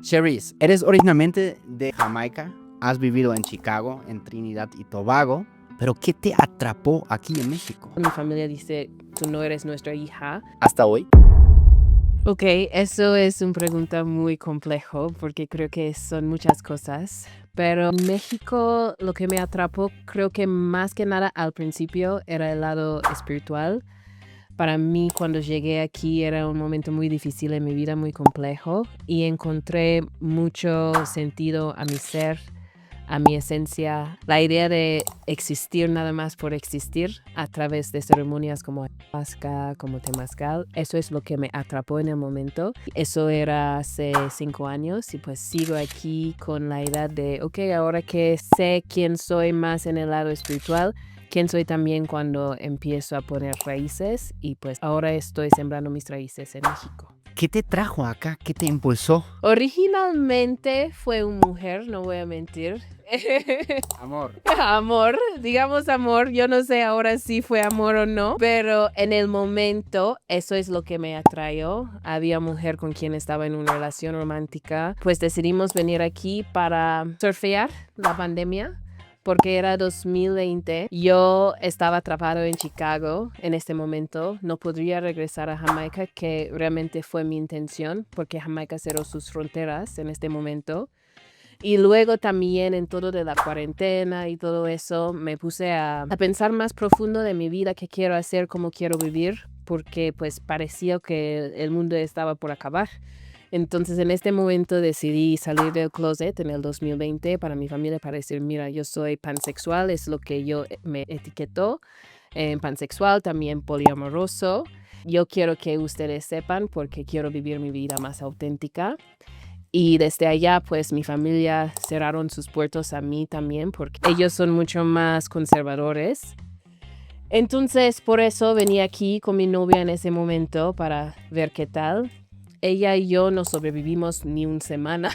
Cherise, eres originalmente de Jamaica, has vivido en Chicago, en Trinidad y Tobago, pero ¿qué te atrapó aquí en México? Mi familia dice, tú no eres nuestra hija. Hasta hoy. Ok, eso es una pregunta muy complejo porque creo que son muchas cosas. Pero en México lo que me atrapó creo que más que nada al principio era el lado espiritual. Para mí cuando llegué aquí era un momento muy difícil en mi vida, muy complejo, y encontré mucho sentido a mi ser, a mi esencia, la idea de existir nada más por existir a través de ceremonias como ayahuasca, como temazcal. Eso es lo que me atrapó en el momento. Eso era hace 5 años y pues sigo aquí con la idea de, ok, ahora que sé quién soy más en el lado espiritual, quién soy también cuando empiezo a poner raíces, y pues ahora estoy sembrando mis raíces en México. ¿Qué te trajo acá? ¿Qué te impulsó? Originalmente fue una mujer, no voy a mentir. Amor. Amor, digamos amor, yo no sé ahora si fue amor o no, pero en el momento eso es lo que me atrajo. Había mujer con quien estaba en una relación romántica, pues decidimos venir aquí para surfear la pandemia. Porque era 2020, yo estaba atrapado en Chicago en este momento, no podría regresar a Jamaica, que realmente fue mi intención, porque Jamaica cerró sus fronteras en este momento. Y luego también en todo de la cuarentena y todo eso, me puse a pensar más profundo de mi vida, qué quiero hacer, cómo quiero vivir, porque pues parecía que el mundo estaba por acabar. Entonces en este momento decidí salir del closet en el 2020 para mi familia, para decir, mira, yo soy pansexual, es lo que yo me etiquetó, pansexual, también poliamoroso. Yo quiero que ustedes sepan porque quiero vivir mi vida más auténtica. Y desde allá, pues mi familia cerraron sus puertos a mí también porque ellos son mucho más conservadores. Entonces, por eso venía aquí con mi novia en ese momento para ver qué tal. Ella y yo no sobrevivimos ni una semana.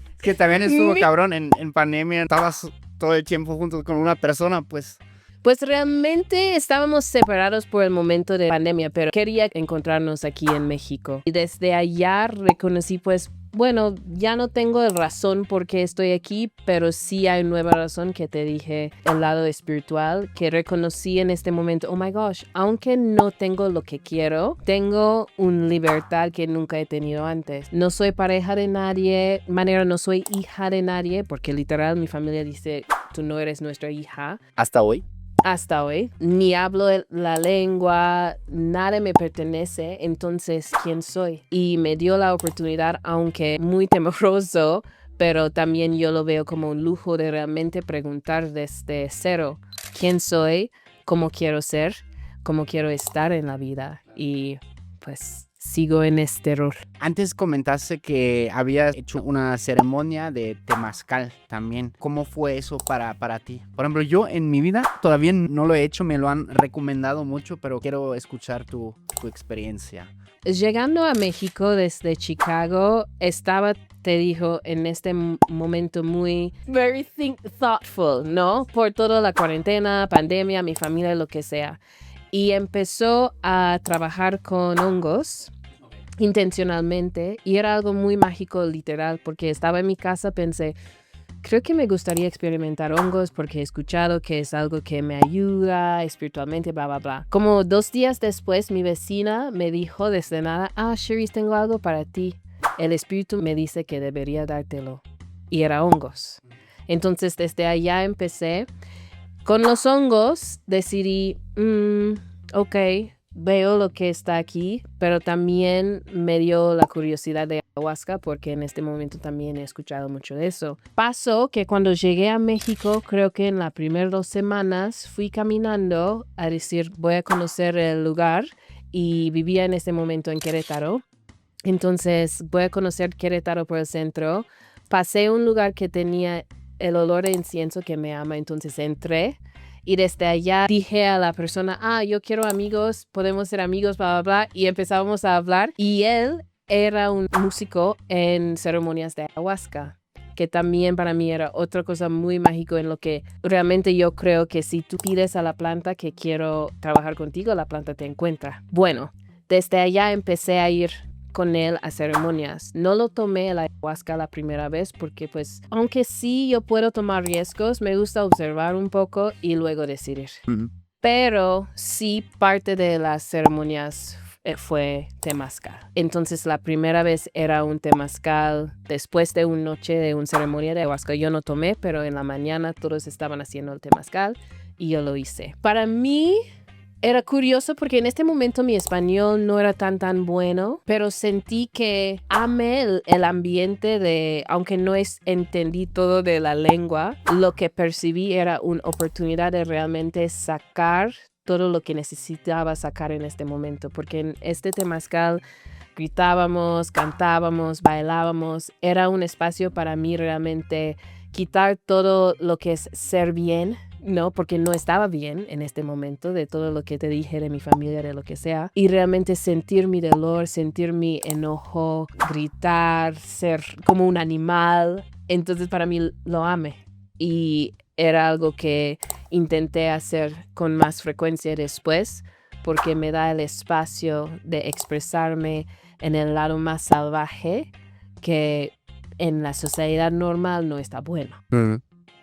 Es que también estuvo Mi- cabrón en pandemia, estabas todo el tiempo juntos con una persona, pues. Pues realmente estábamos separados por el momento de pandemia, pero quería encontrarnos aquí en México. Y desde allá reconocí, pues, bueno, ya no tengo razón por qué estoy aquí, pero sí hay nueva razón que te dije, el lado espiritual, que reconocí en este momento, oh my gosh, aunque no tengo lo que quiero, tengo una libertad que nunca he tenido antes. No soy pareja de nadie, no soy hija de nadie, porque literal mi familia dice, tú no eres nuestra hija. Hasta hoy. Hasta hoy, ni hablo la lengua, nada me pertenece, entonces, ¿quién soy? Y me dio la oportunidad, aunque muy temeroso, pero también yo lo veo como un lujo de realmente preguntar desde cero, ¿quién soy? ¿Cómo quiero ser? ¿Cómo quiero estar en la vida? Y pues sigo en este rol. Antes comentaste que habías hecho una ceremonia de temazcal también. ¿Cómo fue eso para ti? Por ejemplo, yo en mi vida todavía no lo he hecho, me lo han recomendado mucho, pero quiero escuchar tu experiencia. Llegando a México desde Chicago, estaba, te dijo, en este momento muy very thoughtful, ¿no? Por toda la cuarentena, pandemia, mi familia, lo que sea. Y empezó a trabajar con hongos intencionalmente, y era algo muy mágico, literal, porque estaba en mi casa, pensé, creo que me gustaría experimentar hongos porque he escuchado que es algo que me ayuda espiritualmente, bla, bla, bla. Como 2 días después, mi vecina me dijo desde nada, Cherise, tengo algo para ti. El espíritu me dice que debería dártelo. Y era hongos. Entonces, desde allá empecé. Con los hongos decidí, ok, veo lo que está aquí, pero también me dio la curiosidad de ayahuasca porque en este momento también he escuchado mucho de eso. Pasó que cuando llegué a México, creo que en las primeras 2 semanas fui caminando a decir, voy a conocer el lugar, y vivía en este momento en Querétaro. Entonces voy a conocer Querétaro por el centro. Pasé a un lugar que tenía el olor de incienso que me ama, entonces entré. Y desde allá dije a la persona, yo quiero amigos, podemos ser amigos, bla, bla, bla. Y empezamos a hablar. Y él era un músico en ceremonias de ayahuasca, que también para mí era otra cosa muy mágico, en lo que realmente yo creo que si tú pides a la planta que quiero trabajar contigo, la planta te encuentra. Bueno, desde allá empecé a ir con él a ceremonias. No lo tomé la ayahuasca la primera vez porque pues, aunque sí yo puedo tomar riesgos, me gusta observar un poco y luego decidir. Pero sí parte de las ceremonias fue temazcal. Entonces la primera vez era un temazcal después de una noche de una ceremonia de ayahuasca. Yo no tomé, pero en la mañana todos estaban haciendo el temazcal y yo lo hice. Para mí era curioso porque en este momento mi español no era tan bueno, pero sentí que amé el ambiente de, aunque no entendí todo de la lengua, lo que percibí era una oportunidad de realmente sacar todo lo que necesitaba sacar en este momento, porque en este temazcal gritábamos, cantábamos, bailábamos, era un espacio para mí realmente quitar todo lo que es ser bien, ¿no? Porque no estaba bien en este momento de todo lo que te dije de mi familia, de lo que sea. Y realmente sentir mi dolor, sentir mi enojo, gritar, ser como un animal. Entonces para mí lo amé. Y era algo que intenté hacer con más frecuencia después porque me da el espacio de expresarme en el lado más salvaje que en la sociedad normal no está bueno.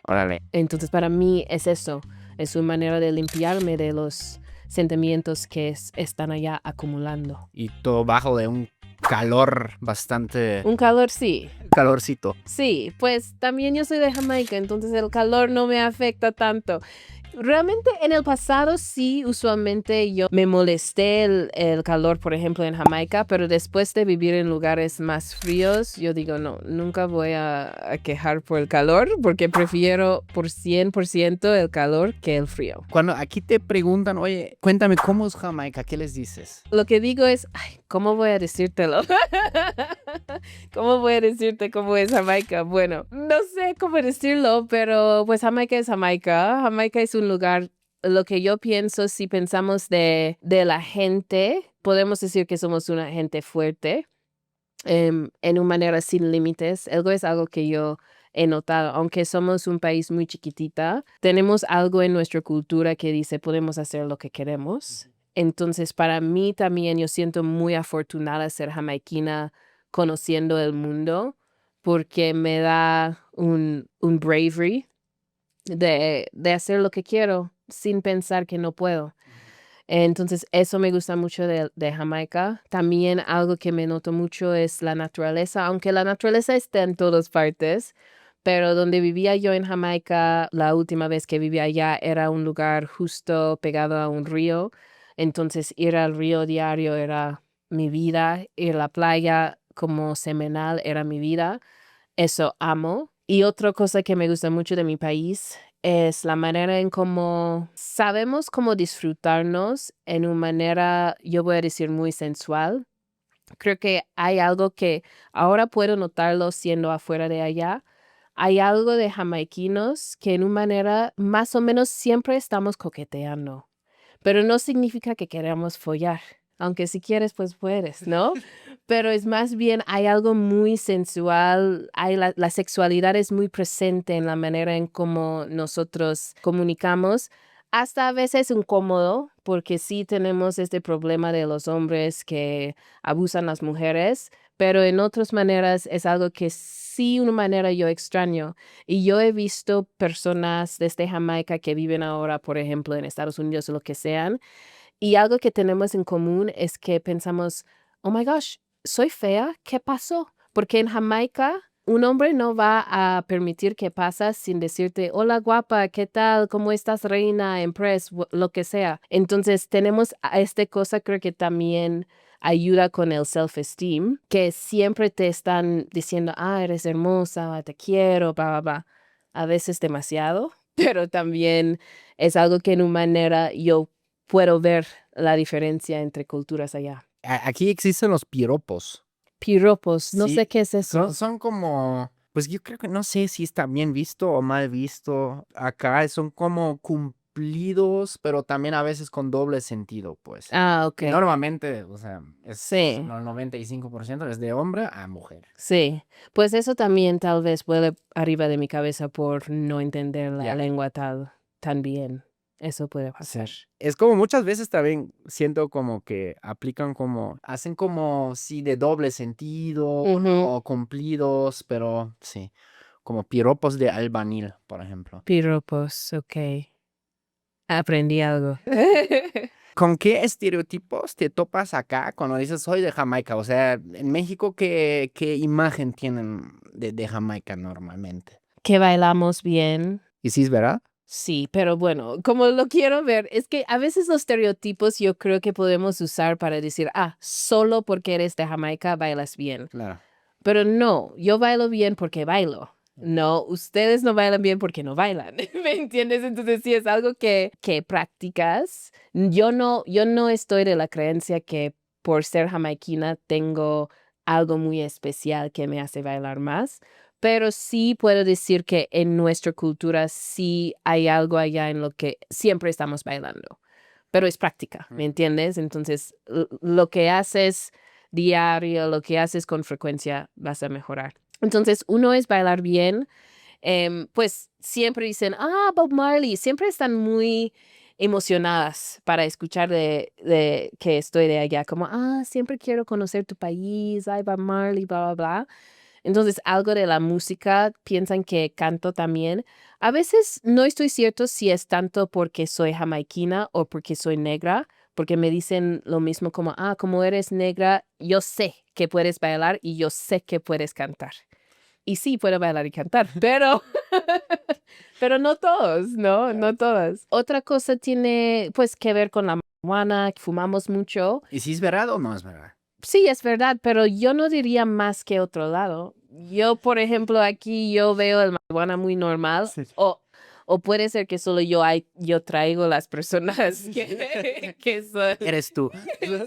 Órale. Entonces para mí es eso, es una manera de limpiarme de los sentimientos que están allá acumulando. Y todo bajo de un calor bastante... Un calor sí. calorcito. Sí, pues también yo soy de Jamaica, entonces el calor no me afecta tanto. Realmente en el pasado sí, usualmente yo me molesté el calor, por ejemplo, en Jamaica, pero después de vivir en lugares más fríos, yo digo, no, nunca voy a quejar por el calor porque prefiero por 100% el calor que el frío. Cuando aquí te preguntan, oye, cuéntame, ¿cómo es Jamaica? ¿Qué les dices? Lo que digo es, ay, ¿cómo voy a decírtelo? ¿Cómo voy a decirte cómo es Jamaica? Bueno, no sé cómo decirlo, pero pues Jamaica es Jamaica. Jamaica es un lugar, lo que yo pienso, si pensamos de la gente, podemos decir que somos una gente fuerte, en una manera sin límites. Algo es algo que yo he notado, aunque somos un país muy chiquitita, tenemos algo en nuestra cultura que dice podemos hacer lo que queremos. Entonces, para mí también yo siento muy afortunada ser jamaiquina conociendo el mundo porque me da un bravery de hacer lo que quiero sin pensar que no puedo. Entonces, eso me gusta mucho de Jamaica. También algo que me noto mucho es la naturaleza, aunque la naturaleza está en todas partes, pero donde vivía yo en Jamaica, la última vez que vivía allá era un lugar justo pegado a un río. Entonces, ir al río diario era mi vida, ir a la playa como semanal era mi vida. Eso amo. Y otra cosa que me gusta mucho de mi país es la manera en cómo sabemos cómo disfrutarnos en una manera, yo voy a decir, muy sensual. Creo que hay algo que ahora puedo notarlo siendo afuera de allá. Hay algo de jamaiquinos que en una manera más o menos siempre estamos coqueteando, pero no significa que queramos follar. Aunque si quieres, pues puedes, ¿no? Pero es más bien, hay algo muy sensual, la sexualidad es muy presente en la manera en cómo nosotros comunicamos, hasta a veces incómodo, porque sí tenemos este problema de los hombres que abusan a las mujeres, pero en otras maneras es algo que sí, una manera yo extraño. Y yo he visto personas desde Jamaica que viven ahora, por ejemplo, en Estados Unidos o lo que sean, y algo que tenemos en común es que pensamos, oh my gosh, soy fea, ¿qué pasó? Porque en Jamaica un hombre no va a permitir que pasas sin decirte, hola guapa, ¿qué tal? ¿Cómo estás, reina, empress? Lo que sea. Entonces tenemos a esta cosa, creo que también ayuda con el self-esteem, que siempre te están diciendo, eres hermosa, te quiero, bla, bla, bla. A veces demasiado, pero también es algo que en una manera yo puedo ver la diferencia entre culturas allá. Aquí existen los piropos. Piropos, no Sí, sé qué es eso. son como, pues yo creo que no sé si está bien visto o mal visto. Acá son como cumplidos, pero también a veces con doble sentido, pues. Ok. Y normalmente, o sea, Sí, el 95% es de hombre a mujer. sí. Pues eso también tal vez vuelve arriba de mi cabeza por no entender la Ya. lengua tan bien. Eso puede pasar. Es como muchas veces también siento como que aplican como, hacen como, sí, de doble sentido Ujú. o cumplidos, pero sí, como piropos de albañil, por ejemplo. Piropos, ok. Aprendí algo. ¿Con qué estereotipos te topas acá cuando dices soy de Jamaica? O sea, en México, ¿qué imagen tienen de Jamaica normalmente? Que bailamos bien. ¿Y sí es verdad? Sí, pero bueno, como lo quiero ver, es que a veces los estereotipos yo creo que podemos usar para decir, solo porque eres de Jamaica bailas bien. Claro. Pero no, yo bailo bien porque bailo. No, ustedes no bailan bien porque no bailan. ¿Me entiendes? Entonces, sí es algo que practicas. Yo no estoy de la creencia que por ser jamaiquina tengo algo muy especial que me hace bailar más. Pero sí puedo decir que en nuestra cultura sí hay algo allá en lo que siempre estamos bailando. Pero es práctica, ¿me entiendes? Entonces, lo que haces diario, lo que haces con frecuencia, vas a mejorar. Entonces, uno es bailar bien. Pues siempre dicen, Bob Marley, siempre están muy emocionadas para escuchar de que estoy de allá, como, siempre quiero conocer tu país, ay, Bob Marley, bla, bla, bla. Entonces, algo de la música, piensan que canto también. A veces no estoy cierto si es tanto porque soy jamaiquina o porque soy negra, porque me dicen lo mismo como, como eres negra, yo sé que puedes bailar y yo sé que puedes cantar. Y sí, puedo bailar y cantar, pero, pero no todos, ¿no? No todas. Otra cosa tiene, pues, que ver con la marihuana, fumamos mucho. ¿Y si es verdad o no es verdad? Sí, es verdad, pero yo no diría más que otro lado. Yo, por ejemplo, aquí yo veo el marihuana muy normal. Sí. O puede ser que solo yo traigo las personas que son. Eres tú.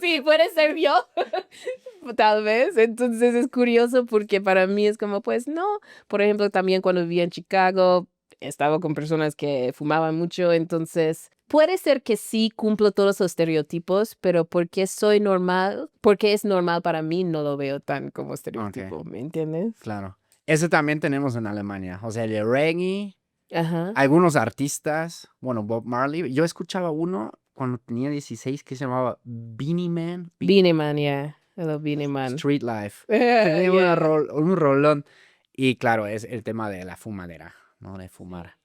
Sí, puede ser yo, tal vez. Entonces es curioso porque para mí es como, pues no. Por ejemplo, también cuando vivía en Chicago, estaba con personas que fumaban mucho, entonces puede ser que sí cumplo todos los estereotipos, pero porque soy normal, porque es normal para mí, no lo veo tan como estereotipo, ¿me entiendes? Claro. Eso también tenemos en Alemania. O sea, el reggae, Ajá. algunos artistas, bueno, Bob Marley. Yo escuchaba uno cuando tenía 16 que se llamaba Beanie Man, Beanie Man, yeah. Hello, Beanie Man. Street Life. Yeah, Tenía yeah. un rolón. Y claro, es el tema de la fumadera, ¿no? De fumar.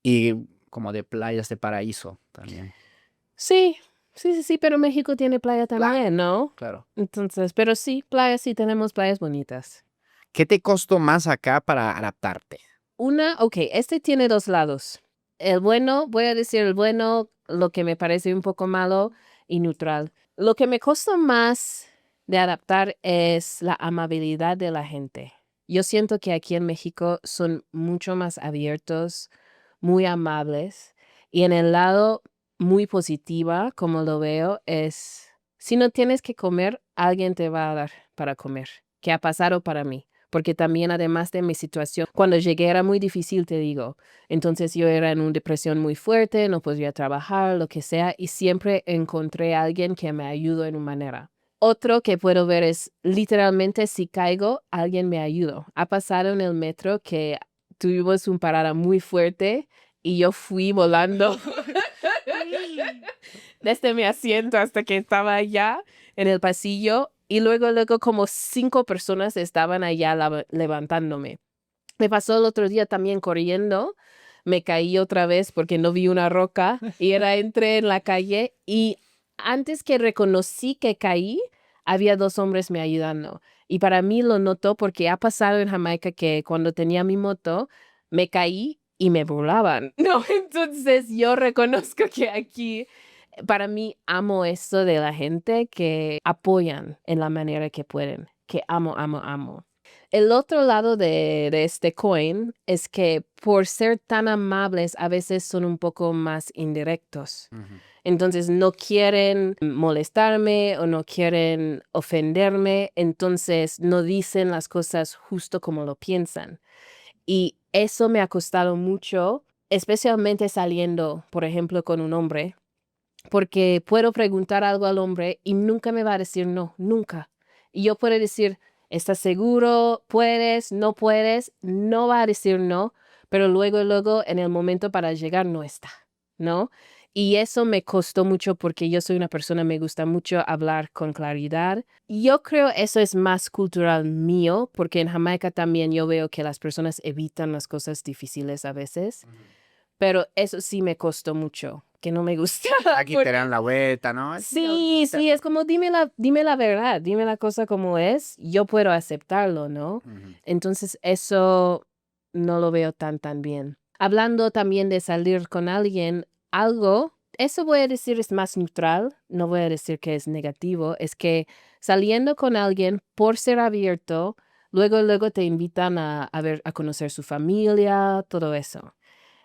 Y como de playas de paraíso también. Sí, sí, pero México tiene playa también, ¿no? Claro. Entonces, pero sí, playas, sí tenemos playas bonitas. ¿Qué te costó más acá para adaptarte? Este tiene dos lados. El bueno, voy a decir el bueno, lo que me parece un poco malo y neutral. Lo que me costó más de adaptar es la amabilidad de la gente. Yo siento que aquí en México son mucho más abiertos, muy amables y en el lado muy positiva, como lo veo, es si no tienes que comer, alguien te va a dar para comer, que ha pasado para mí. Porque también, además de mi situación, cuando llegué era muy difícil, te digo. Entonces yo era en una depresión muy fuerte, no podía trabajar, lo que sea, y siempre encontré a alguien que me ayudó en una manera. Otro que puedo ver es, literalmente, si caigo, alguien me ayudó. Ha pasado en el metro que tuvimos una parada muy fuerte y yo fui volando desde mi asiento hasta que estaba allá en el pasillo y luego como 5 personas estaban allá levantándome. Me pasó el otro día también corriendo, me caí otra vez porque no vi una roca y entré en la calle y antes que reconocí que caí, había 2 hombres me ayudando. Y para mí lo notó porque ha pasado en Jamaica que cuando tenía mi moto, me caí y me burlaban. No, entonces yo reconozco que aquí para mí amo esto de la gente que apoyan en la manera que pueden, que amo, amo, amo. El otro lado de este coin es que por ser tan amables a veces son un poco más indirectos. Entonces no quieren molestarme o no quieren ofenderme, entonces no dicen las cosas justo como lo piensan. Y eso me ha costado mucho, especialmente saliendo, por ejemplo, con un hombre porque puedo preguntar algo al hombre y nunca me va a decir no, nunca. Y yo puedo decir, ¿estás seguro? ¿Puedes? ¿No puedes? No va a decir no, pero luego en el momento para llegar no está. ¿no? Y eso me costó mucho porque yo soy una persona, me gusta mucho hablar con claridad. Yo creo eso es más cultural mío, porque en Jamaica también yo veo que las personas evitan las cosas difíciles a veces, pero eso sí me costó mucho, que no me gusta. Aquí te dan la vuelta, ¿no? Sí, es como dime la verdad, dime la cosa como es, yo puedo aceptarlo, ¿no? Ujú. Entonces eso no lo veo tan bien. Hablando también de salir con alguien, eso voy a decir es más neutral, no voy a decir que es negativo, es que saliendo con alguien por ser abierto, luego te invitan a conocer su familia, todo eso.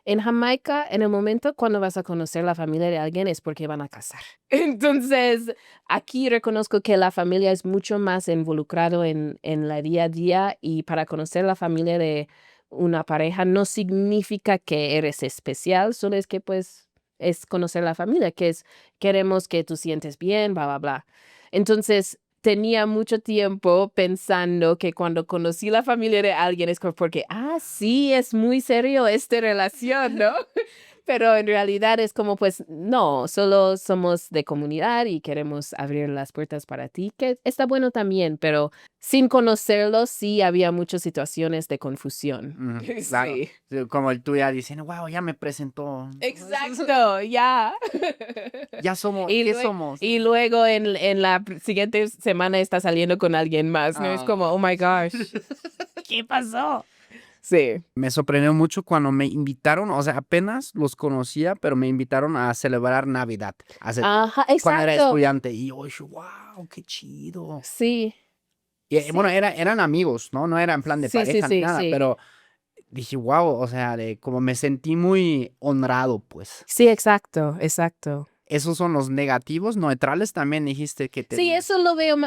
En Jamaica, en el momento cuando vas a conocer la familia de alguien es porque van a casar. Entonces, aquí reconozco que la familia es mucho más involucrado en la día a día y para conocer la familia de una pareja no significa que eres especial, solo es que pues es conocer la familia, que es queremos que tú sientes bien, bla, bla, bla. Entonces, tenía mucho tiempo pensando que cuando conocí la familia de alguien es porque, sí, es muy serio esta relación, ¿no? Pero en realidad es como, pues, no, solo somos de comunidad y queremos abrir las puertas para ti, que está bueno también, pero sin conocerlo sí había muchas situaciones de confusión. Ujú, claro. Sí. Sí, como el tuyo diciendo, wow, ya me presentó. Exacto, ya. Ya somos, Y, ¿qué lue- somos? y luego en la siguiente semana está saliendo con alguien más, ¿no? Es como, Ah. oh my gosh, ¿qué pasó? Sí. Me sorprendió mucho cuando me invitaron, o sea, apenas los conocía, pero me invitaron a celebrar Navidad, Ajá, cuando era exacto. estudiante. Y yo dije, wow, qué chido. Sí, Y bueno, sí, eran amigos, ¿no? No era en plan de pareja ni nada, sí. pero dije, wow, o sea, como me sentí muy honrado, pues. Sí, exacto. Esos son los negativos, neutrales también dijiste que Sí, tenías. eso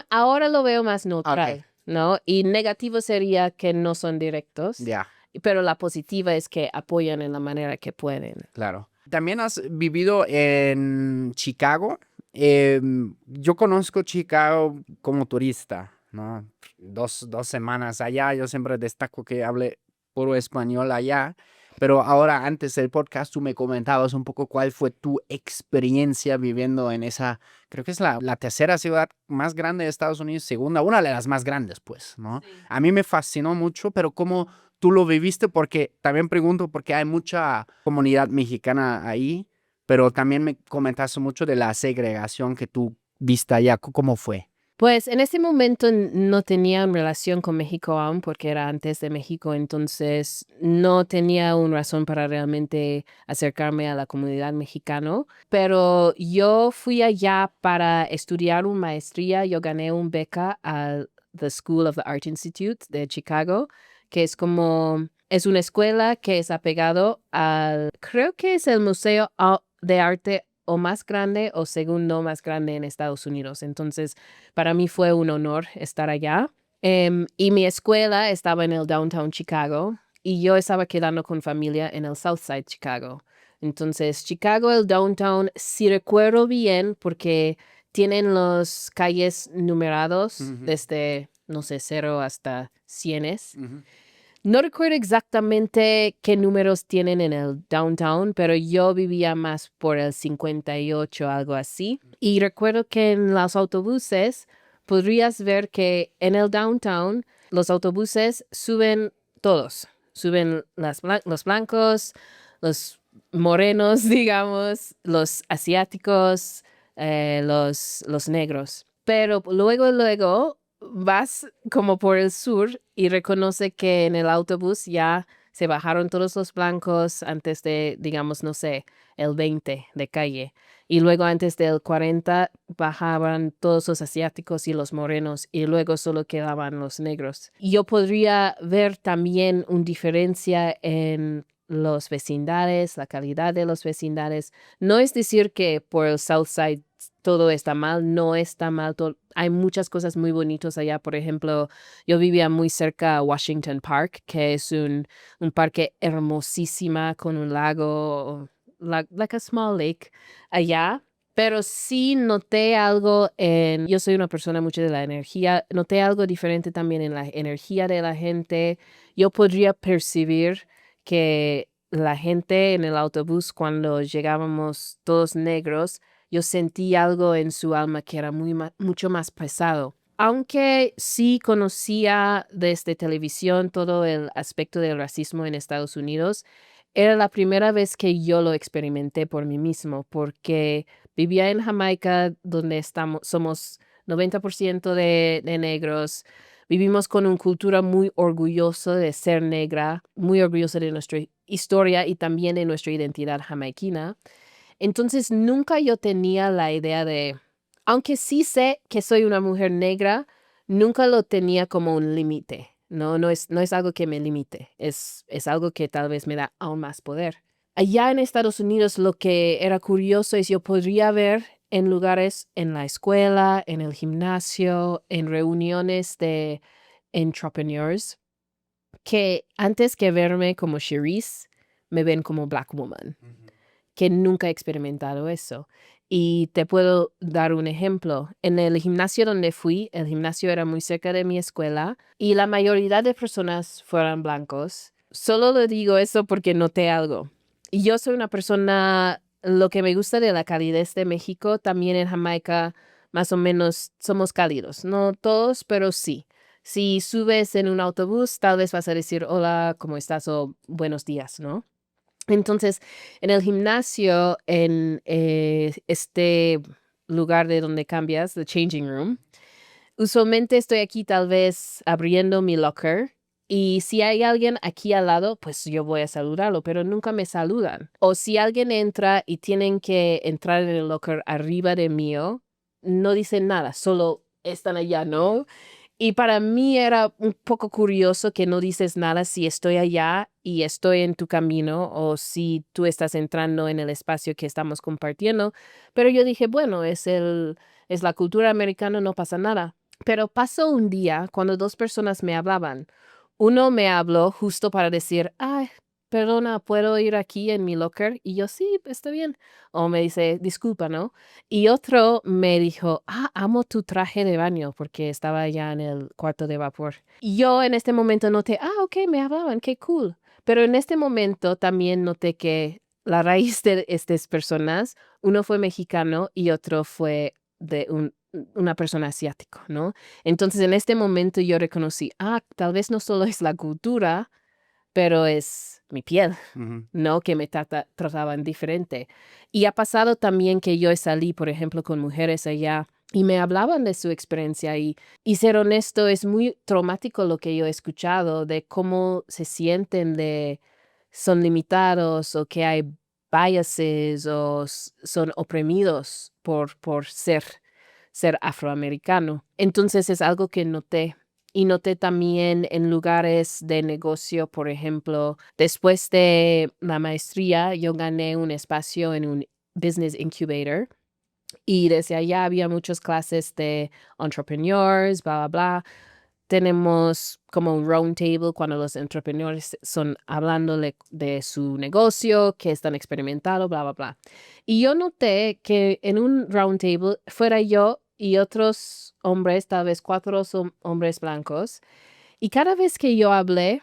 ahora lo veo más Ok, neutral, ¿no? Y negativo sería que no son directos, ya, pero la positiva es que apoyan en la manera que pueden. claro. También has vivido en Chicago. Yo conozco Chicago como turista, ¿no? Dos semanas allá. Yo siempre destaco que hable puro español allá. Pero ahora, antes del podcast, tú me comentabas un poco cuál fue tu experiencia viviendo en esa, creo que es la tercera ciudad más grande de Estados Unidos, segunda, una de las más grandes, pues, ¿no? Sí. A mí me fascinó mucho, pero ¿cómo tú lo viviste? Porque también pregunto, porque hay mucha comunidad mexicana ahí, pero también me comentaste mucho de la segregación que tú viste allá. ¿Cómo fue? Pues en ese momento no tenía una relación con México aún porque era antes de México, entonces no tenía una razón para realmente acercarme a la comunidad mexicana, pero yo fui allá para estudiar una maestría, yo gané un beca al The School of the Art Institute de Chicago, que es una escuela que es apegado creo que es el Museo de Arte o más grande o segundo más grande en Estados Unidos. Entonces, para mí fue un honor estar allá. Y mi escuela estaba en el downtown Chicago y yo estaba quedando con familia en el Southside Chicago. Entonces, Chicago, el downtown, si recuerdo bien, porque tienen los calles numerados Ujú, desde, no sé, 0 hasta 100. ujú. No recuerdo exactamente qué números tienen en el downtown, pero yo vivía más por el 58, algo así. Y recuerdo que en los autobuses podrías ver que en el downtown los autobuses suben todos. Suben los blancos, los morenos, digamos, los asiáticos, los negros. Pero luego vas como por el sur y reconoce que en el autobús ya se bajaron todos los blancos antes de, digamos, no sé, el 20 de calle. Y luego antes del 40 bajaban todos los asiáticos y los morenos y luego solo quedaban los negros. Y yo podría ver también una diferencia en los vecindades, la calidad de los vecindades. No es decir que por el Southside todo está mal, no está mal. Hay muchas cosas muy bonitas allá. Por ejemplo, yo vivía muy cerca a Washington Park, que es un parque hermosísima con un lago, like a small lake allá. Pero sí noté algo yo soy una persona mucho de la energía, noté algo diferente también en la energía de la gente. Yo podría percibir que la gente en el autobús cuando llegábamos todos negros, yo sentí algo en su alma que era mucho más pesado. Aunque sí conocía desde televisión todo el aspecto del racismo en Estados Unidos, era la primera vez que yo lo experimenté por mí mismo, porque vivía en Jamaica, donde somos 90% de negros. Vivimos con una cultura muy orgullosa de ser negra, muy orgullosa de nuestra historia y también de nuestra identidad jamaiquina. Entonces nunca yo tenía la idea de, aunque sí sé que soy una mujer negra, nunca lo tenía como un límite. No es algo que me limite, es algo que tal vez me da aún más poder. Allá en Estados Unidos lo que era curioso es yo podría ver en lugares en la escuela, en el gimnasio, en reuniones de entrepreneurs, que antes que verme como Cherise, me ven como Black woman, que nunca he experimentado eso. Y te puedo dar un ejemplo. En el gimnasio donde fui, el gimnasio era muy cerca de mi escuela y la mayoría de personas fueron blancos. Solo lo digo eso porque noté algo. Y yo soy una persona, lo que me gusta de la calidez de México, también en Jamaica, más o menos somos cálidos. No todos, pero sí. Si subes en un autobús, tal vez vas a decir hola, ¿cómo estás? O buenos días, ¿no? Entonces, en el gimnasio, en este lugar de donde cambias, the changing room, usualmente estoy aquí tal vez abriendo mi locker y si hay alguien aquí al lado, pues yo voy a saludarlo, pero nunca me saludan. O si alguien entra y tienen que entrar en el locker arriba de mío, no dicen nada, solo están allá, ¿no? Y para mí era un poco curioso que no dices nada si estoy allá y estoy en tu camino o si tú estás entrando en el espacio que estamos compartiendo. Pero yo dije, bueno, es la cultura americana, no pasa nada. Pero pasó un día cuando dos personas me hablaban. Uno me habló justo para decir, ay, perdona, ¿puedo ir aquí en mi locker? Y yo, sí, está bien. O me dice, disculpa, ¿no? Y otro me dijo, amo tu traje de baño porque estaba ya en el cuarto de vapor. Y yo en este momento noté, ok, me hablaban, qué cool. Pero en este momento también noté que la raíz de estas personas, uno fue mexicano y otro fue de una persona asiática, ¿no? Entonces en este momento yo reconocí, tal vez no solo es la cultura, pero es mi piel, ¿no? Que me trataban diferente. Y ha pasado también que yo salí, por ejemplo, con mujeres allá y me hablaban de su experiencia y ser honesto, es muy traumático lo que yo he escuchado de cómo se sienten son limitados o que hay biases o son oprimidos por ser afroamericano. Entonces es algo que noté. Y noté también en lugares de negocio, por ejemplo, después de la maestría, yo gané un espacio en un business incubator y desde allá había muchas clases de entrepreneurs, bla, bla, bla. Tenemos como un round table cuando los entrepreneurs son hablando de su negocio, que están experimentando, bla, bla, bla. Y yo noté que en un round table fuera yo y otros hombres, tal vez 4 hombres blancos, y cada vez que yo hablé,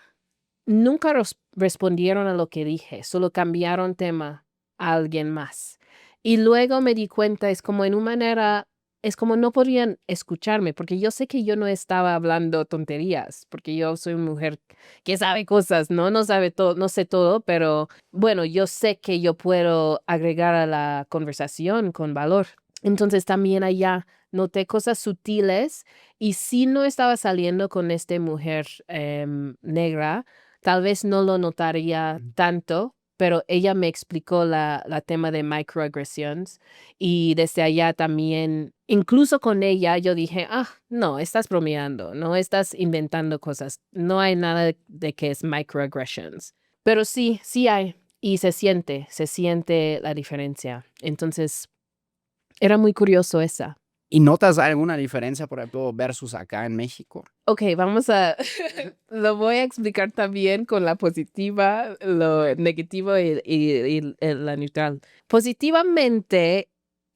nunca respondieron a lo que dije, solo cambiaron tema a alguien más. Y luego me di cuenta, es como en una manera, es como no podían escucharme, porque yo sé que yo no estaba hablando tonterías, porque yo soy una mujer que sabe cosas, ¿no? No sabe todo, no sé todo, pero bueno, yo sé que yo puedo agregar a la conversación con valor. Entonces también allá noté cosas sutiles y si no estaba saliendo con esta mujer negra, tal vez no lo notaría tanto, pero ella me explicó la tema de microagresiones y desde allá también, incluso con ella, yo dije, no, estás bromeando, no estás inventando cosas, no hay nada de que es microaggressions. Pero sí, sí hay y se siente la diferencia. Entonces, era muy curioso esa. ¿Y notas alguna diferencia, por ejemplo, versus acá en México? Ok, lo voy a explicar también con la positiva, lo negativo y la neutral. Positivamente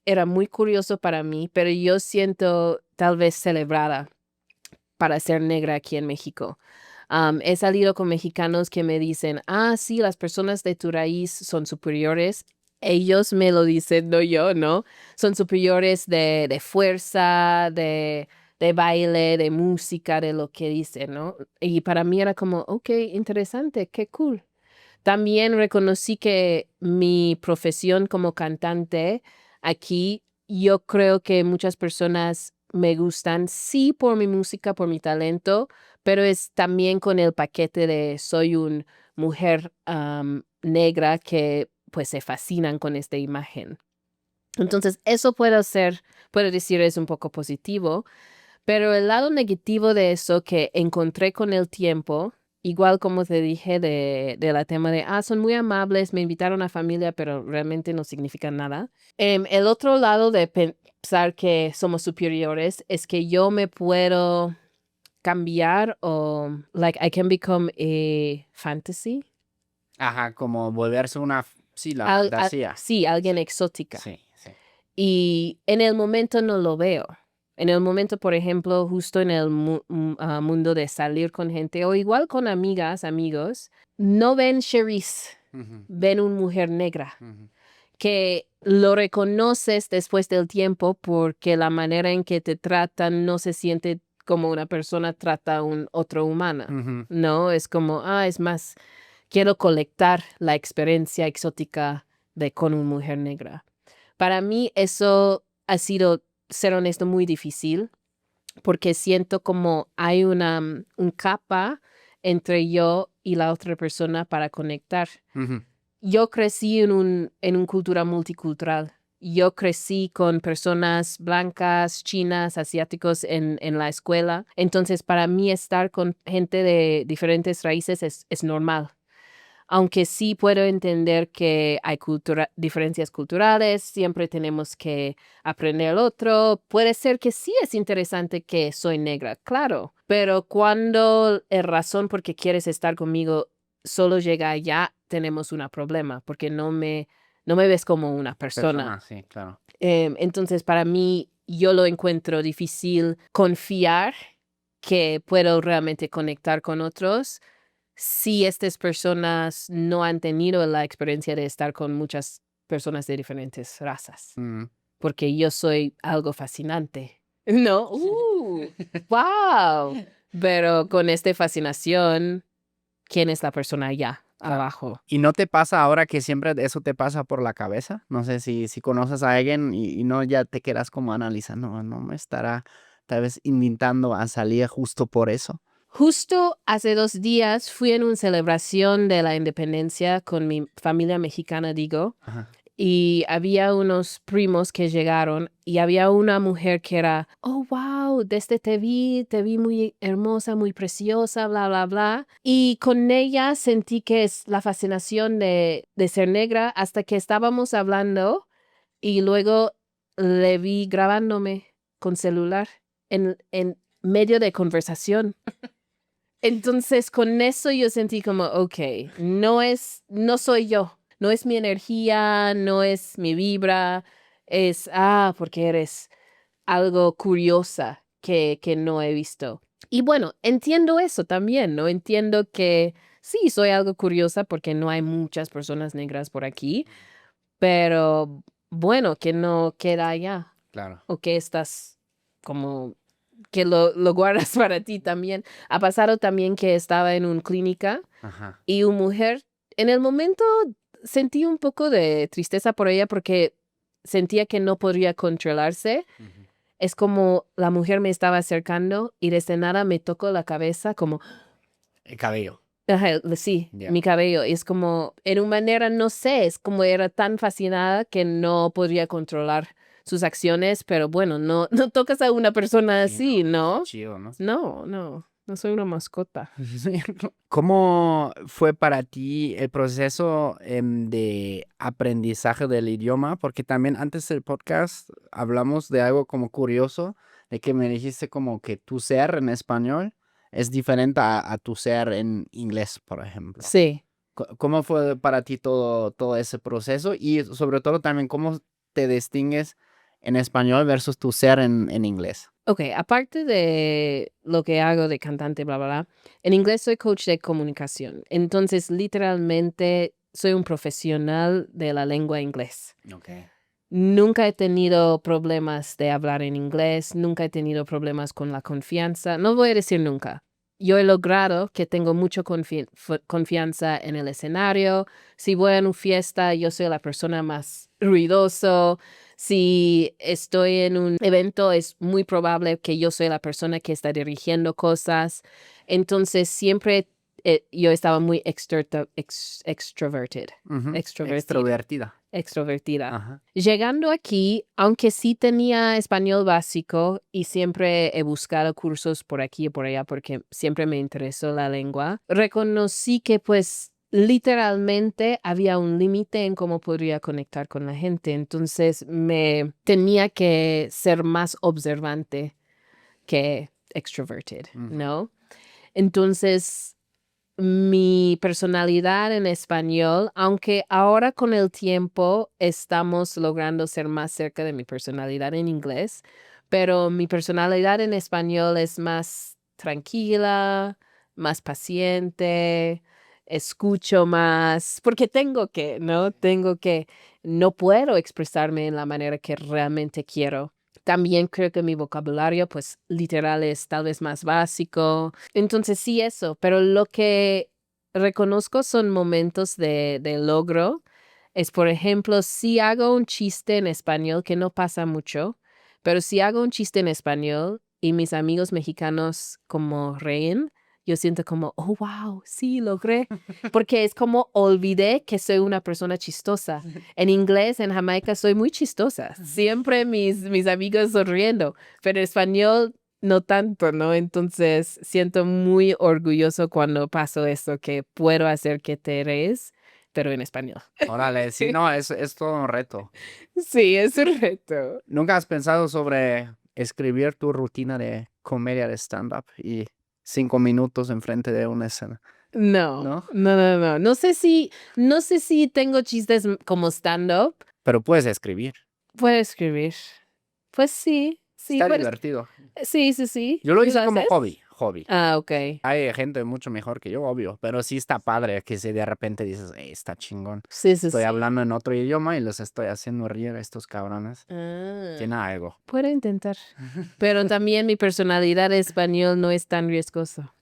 era muy curioso para mí, pero yo siento tal vez celebrada, para ser negra aquí en México. He salido con mexicanos que me dicen, sí, las personas de tu raíz son superiores. Ellos me lo dicen, no yo, ¿no? Son superiores de fuerza, de baile, de música, de lo que dicen, ¿no? Y para mí era como, ok, interesante, qué cool. También reconocí que mi profesión como cantante aquí, yo creo que muchas personas me gustan, sí, por mi música, por mi talento, pero es también con el paquete de soy una mujer negra que pues se fascinan con esta imagen. Entonces, eso puedo decir es un poco positivo, pero el lado negativo de eso que encontré con el tiempo, igual como te dije de la tema de, son muy amables, me invitaron a familia, pero realmente no significa nada. El otro lado de pensar que somos superiores es que yo me puedo cambiar o, like, I can become a fantasy. Ajá, como volverse una, sí, la fantasía. Sí, alguien exótica. Sí, sí. Y en el momento no lo veo. En el momento, por ejemplo, justo en el mundo de salir con gente o igual con amigas, amigos, no ven Cherise, ven una mujer negra, que lo reconoces después del tiempo porque la manera en que te tratan no se siente como una persona trata a un otro humana. No, es como, es más, quiero colectar la experiencia exótica de con una mujer negra. Para mí eso ha sido, ser honesto, muy difícil porque siento como hay un capa entre yo y la otra persona para conectar. Yo crecí en una cultura multicultural. Yo crecí con personas blancas, chinas, asiáticos en la escuela. Entonces, para mí estar con gente de diferentes raíces es normal. Aunque sí puedo entender que hay diferencias culturales, siempre tenemos que aprender el otro. Puede ser que sí es interesante que soy negra, claro, pero cuando la razón por qué quieres estar conmigo solo llega allá, tenemos un problema, porque no me ves como una persona. Sí, claro. Entonces, para mí, yo lo encuentro difícil confiar que puedo realmente conectar con otros si estas personas no han tenido la experiencia de estar con muchas personas de diferentes razas. Porque yo soy algo fascinante. ¿No? ¡Wow! Pero con esta fascinación, ¿quién es la persona allá abajo? ¿Y no te pasa ahora que siempre eso te pasa por la cabeza? No sé si conoces a alguien y no ya te quedas como analizando, no me estará tal vez invitando a salir justo por eso. Justo hace 2 días fui en una celebración de la independencia con mi familia mexicana, digo, y había unos primos que llegaron y había una mujer que era, wow, desde te vi muy hermosa, muy preciosa, bla, bla, bla. Y con ella sentí que es la fascinación de ser negra hasta que estábamos hablando y luego le vi grabándome con celular en medio de conversación. Entonces, con eso yo sentí como, ok, no soy yo, no es mi energía, no es mi vibra, es, porque eres algo curiosa que no he visto. Y bueno, entiendo eso también, ¿no? Entiendo que sí, soy algo curiosa porque no hay muchas personas negras por aquí, pero bueno, que no queda allá. Claro. O que estás como que lo guardas para ti también. Ha pasado también que estaba en una clínica y una mujer, en el momento sentí un poco de tristeza por ella porque sentía que no podría controlarse. Es como la mujer me estaba acercando y desde nada me tocó la cabeza como... El cabello. Sí, mi cabello. Y es como, en una manera, no sé, es como era tan fascinada que no podría controlar sus acciones, pero bueno, no tocas a una persona así, ¿no? Chido, ¿no? No soy una mascota. ¿Cómo fue para ti el proceso de aprendizaje del idioma? Porque también antes del podcast hablamos de algo como curioso, de que me dijiste como que tu ser en español es diferente a tu ser en inglés, por ejemplo. Sí. ¿Cómo fue para ti todo ese proceso? Y sobre todo también, ¿cómo te distingues en español versus tu ser en inglés? Ok, aparte de lo que hago de cantante, bla, bla, bla, en inglés soy coach de comunicación. Entonces, literalmente, soy un profesional de la lengua inglés. Okay. Nunca he tenido problemas de hablar en inglés, nunca he tenido problemas con la confianza. No voy a decir nunca. Yo he logrado que tengo mucha confianza en el escenario. Si voy a una fiesta, yo soy la persona más ruidoso. Si estoy en un evento, es muy probable que yo soy la persona que está dirigiendo cosas. Entonces, siempre yo estaba muy extroverted. Ujú. Extrovertida. Extrovertida. Ajá. Llegando aquí, aunque sí tenía español básico y siempre he buscado cursos por aquí y por allá porque siempre me interesó la lengua, reconocí que pues literalmente había un límite en cómo podría conectar con la gente. Entonces me tenía que ser más observante que extroverted, ¿no? Entonces mi personalidad en español, aunque ahora con el tiempo estamos logrando ser más cerca de mi personalidad en inglés, pero mi personalidad en español es más tranquila, más paciente, escucho más, porque no puedo expresarme en la manera que realmente quiero. También creo que mi vocabulario, pues, literal es tal vez más básico. Entonces, sí, eso. Pero lo que reconozco son momentos de logro. Es, por ejemplo, si hago un chiste en español, que no pasa mucho, pero si hago un chiste en español y mis amigos mexicanos como reín, yo siento como, oh, wow, sí, logré. Porque es como olvidé que soy una persona chistosa. En inglés, en Jamaica, soy muy chistosa. Siempre mis amigos sonriendo. Pero en español, no tanto, ¿no? Entonces, siento muy orgulloso cuando paso eso, que puedo hacer que te rees, pero en español. Órale, sí, no, es todo un reto. Sí, es un reto. ¿Nunca has pensado sobre escribir tu rutina de comedia de stand-up y 5 minutos enfrente de una escena? No, ¿No? no, no, no. No sé si tengo chistes como stand-up. Pero puedes escribir. Puedo escribir. Pues sí, sí, Está puedes. divertido. Sí, sí, sí. Yo lo ¿Tú hice lo como haces? hobby. Ah, ok. Hay gente mucho mejor que yo, obvio, pero sí está padre que si de repente dices, está chingón. Sí, sí, Estoy sí. hablando en otro idioma y los estoy haciendo reír a estos cabrones. Ah, Tiene algo. puedo intentar. Pero también mi personalidad en español no es tan riesgoso.